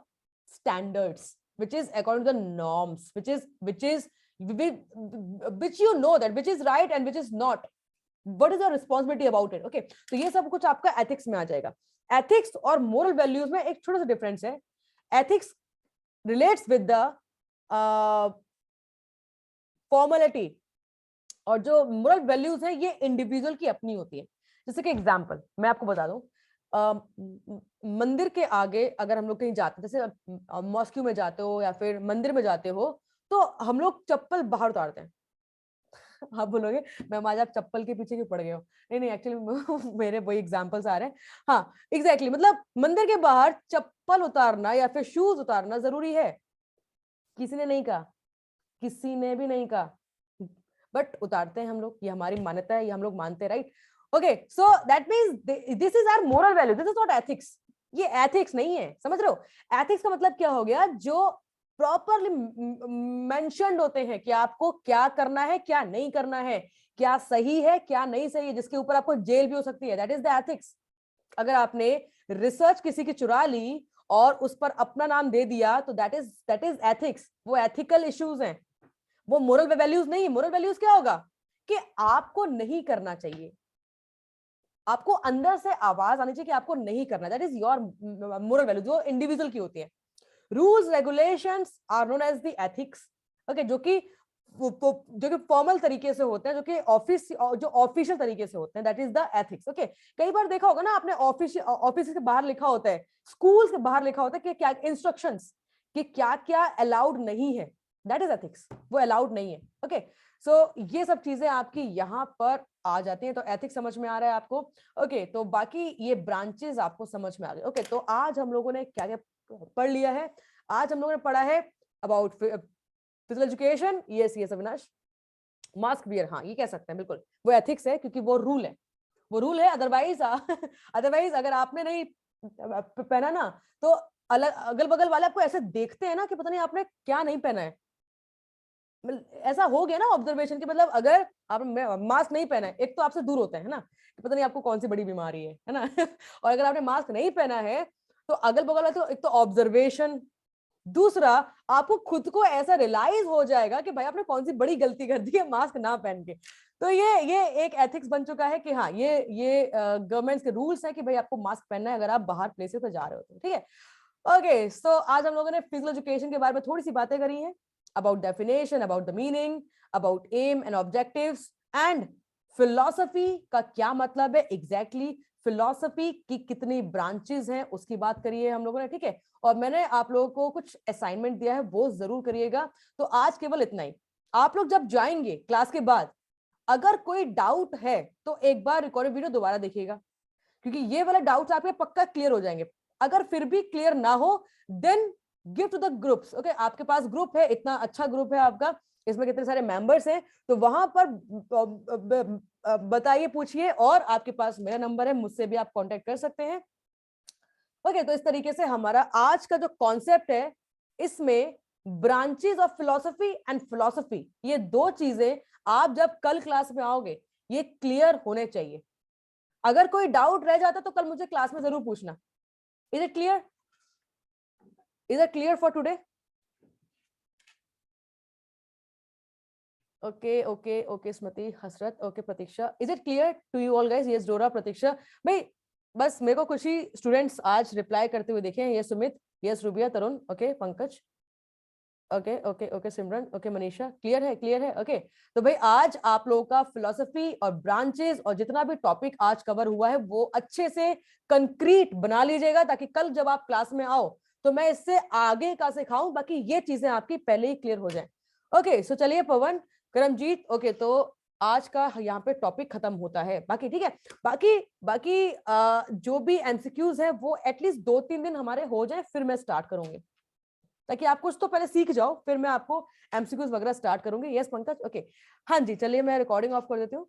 standards, which is according to the norms, which you know that which is right and which is not, what is your responsibility about it. Okay तो ये सब कुछ आपका एथिक्स में आ जाएगा। Ethics और moral values में एक छोटा सा डिफरेंस है। Ethics relates with the formality, और जो मोरल वैल्यूज है ये इंडिविजुअल की अपनी होती है। जैसे कि एग्जांपल मैं आपको बता दूं, मंदिर के आगे अगर हम लोग कहीं जाते हैं, जैसे मॉस्क्यू में जाते हो या फिर मंदिर में जाते हो, तो हम लोग चप्पल बाहर उतारते हैं। आप बोलोगे मैम आज आप चप्पल के पीछे क्यों पड़ गए हो? नहीं एक्चुअली मेरे वही एग्जांपल्स आ रहे हैं। हाँ एग्जैक्टली मतलब मंदिर के बाहर चप्पल उतारना या फिर शूज उतारना जरूरी है? किसी ने नहीं कहा, किसी ने भी नहीं कहा, बट उतारते हैं हम लोग, ये हमारी मान्यता है, ये हम लोग मानते हैं, right. Okay, so that means this is our moral value. This is not ethics. ये ethics नहीं है, समझ रहे हो? Ethics का मतलब क्या हो गया, जो properly mentioned होते हैं कि आपको क्या करना है, क्या नहीं करना है, क्या सही है, क्या नहीं सही है, जिसके ऊपर आपको जेल भी हो सकती है। That is the ethics. अगर आपने रिसर्च किसी की चुरा ली और उस पर अपना नाम दे दिया, तो that is ethics. वो ethical issues हैं, वो moral values नहीं। moral values क्या होगा कि आपको नहीं करना चाहिए, आपको अंदर से आवाज आनी चाहिए कि आपको नहीं करना, that is your moral value जो इंडिविजुअल की होती है। Rules regulations are known as the ethics, okay, जो कि फॉर्मल तरीके से होते हैं, जो कि ऑफिशियल तरीके से होते हैं, that is the ethics. Okay, कई बार देखा होगा ना आपने ऑफिस के बाहर लिखा होता है, स्कूल के बाहर लिखा होता है कि क्या इंस्ट्रक्शंस कि क्या क्या अलाउड नहीं है, दैट इज एथिक्स, वो अलाउड नहीं है। ओके, सो ये सब चीजें आपकी यहाँ पर आ जाती हैं, तो एथिक्स समझ में आ रहा है आपको। ओके, तो बाकी ये ब्रांचेस आपको समझ में आ गए। ओके, तो आज हम लोगों ने क्या क्या पढ़ लिया है? आज हम लोगों ने पढ़ा है about physical education, yes Avinash, mask wear, हाँ ये कह सकते हैं, बिल्कुल वो एथिक्स है क्योंकि वो रूल है, वो रूल है। अदरवाइज अदरवाइज अगर आपने नहीं पहना ना तो अलग अगल बगल वाले आपको ऐसे देखते हैं ना कि पता नहीं आपने क्या नहीं पहना है। ऐसा हो गया ना ऑब्जर्वेशन, कि मतलब अगर आप मास्क नहीं पहना है, एक तो आपसे दूर होता है ना कि पता नहीं आपको कौन सी बड़ी बीमारी है ना और अगर आपने मास्क नहीं पहना है तो अगल बगल वाले, तो एक तो ऑब्जर्वेशन, दूसरा आपको खुद को ऐसा रियलाइज हो जाएगा कि भाई आपने कौन सी बड़ी गलती कर दी है मास्क ना पहन के। तो ये एक एथिक्स बन चुका है कि हाँ ये गवर्नमेंट के रूल्स है कि भाई आपको मास्क पहनना है अगर आप बाहर प्लेसेस पे जा रहे हो तो, ठीक है। ओके, सो आज हम लोगों ने फिजिकल एजुकेशन के बारे में थोड़ी सी बातें करी हैं, about definition, about the meaning, about aim and objectives, and philosophy का क्या मतलब है exactly, philosophy की कितनी ब्रांचेस हैं उसकी बात करिए हम लोगों ने, ठीक है। और मैंने आप लोगों को कुछ असाइनमेंट दिया है, वो जरूर करिएगा। तो आज केवल इतना ही। आप लोग जब जाएंगे क्लास के बाद, अगर कोई डाउट है तो एक बार रिकॉर्डेड वीडियो दोबारा देखिएगा, क्योंकि ये वाले डाउट्स आपके पक्का क्लियर हो जाएंगे। अगर फिर भी क्लियर ना हो then give to the groups. Okay, आपके पास ग्रुप है, इतना अच्छा ग्रुप है आपका, इसमें कितने सारे मेंबर्स हैं, तो वहां पर बताइए, पूछिए, और आपके पास मेरा नंबर है, मुझसे भी आप कांटेक्ट कर सकते हैं। ओके, तो इस तरीके से हमारा आज का जो कॉन्सेप्ट है, इसमें branches of philosophy and philosophy, ये दो चीजें आप जब कल क्लास में आओगे ये क्लियर होने चाहिए। अगर कोई डाउट रह जाता तो कल मुझे क्लास में जरूर पूछना। Is it clear? Is it clear for today? Okay, Smriti, Hasrat, okay, Pratiksha. Is it clear to you all guys? Yes, Dora, Pratiksha. भाई बस मेरे को कुछ ही स्टूडेंट्स आज रिप्लाई करते हुए देखे हैं। ये सुमित, यस रुबिया, तरुण, ओके, पंकज, ओके सिमरन, ओके मनीषा, क्लियर है। ओके, तो भाई आज आप लोगों का फिलॉसफी और ब्रांचेस और जितना भी टॉपिक आज कवर हुआ है वो अच्छे से कंक्रीट बना लीजिएगा, ताकि कल जब आप क्लास में आओ तो मैं इससे आगे का सिखाऊं, बाकी ये चीजें आपकी पहले ही क्लियर हो जाए। ओके, सो चलिए पवन, करमजीत, ओके, तो आज का यहाँ पे टॉपिक खत्म होता है। बाकी ठीक है, बाकी जो भी एमसीक्यूज है वो एटलीस्ट 2-3 दिन हमारे हो जाए, फिर मैं स्टार्ट करूंगी, ताकि आप कुछ तो पहले सीख जाओ, फिर मैं आपको एमसीक्यूज वगैरह स्टार्ट करूंगी। यस पंकज, ओके, हाँ जी, चलिए मैं रिकॉर्डिंग ऑफ कर देती हूँ।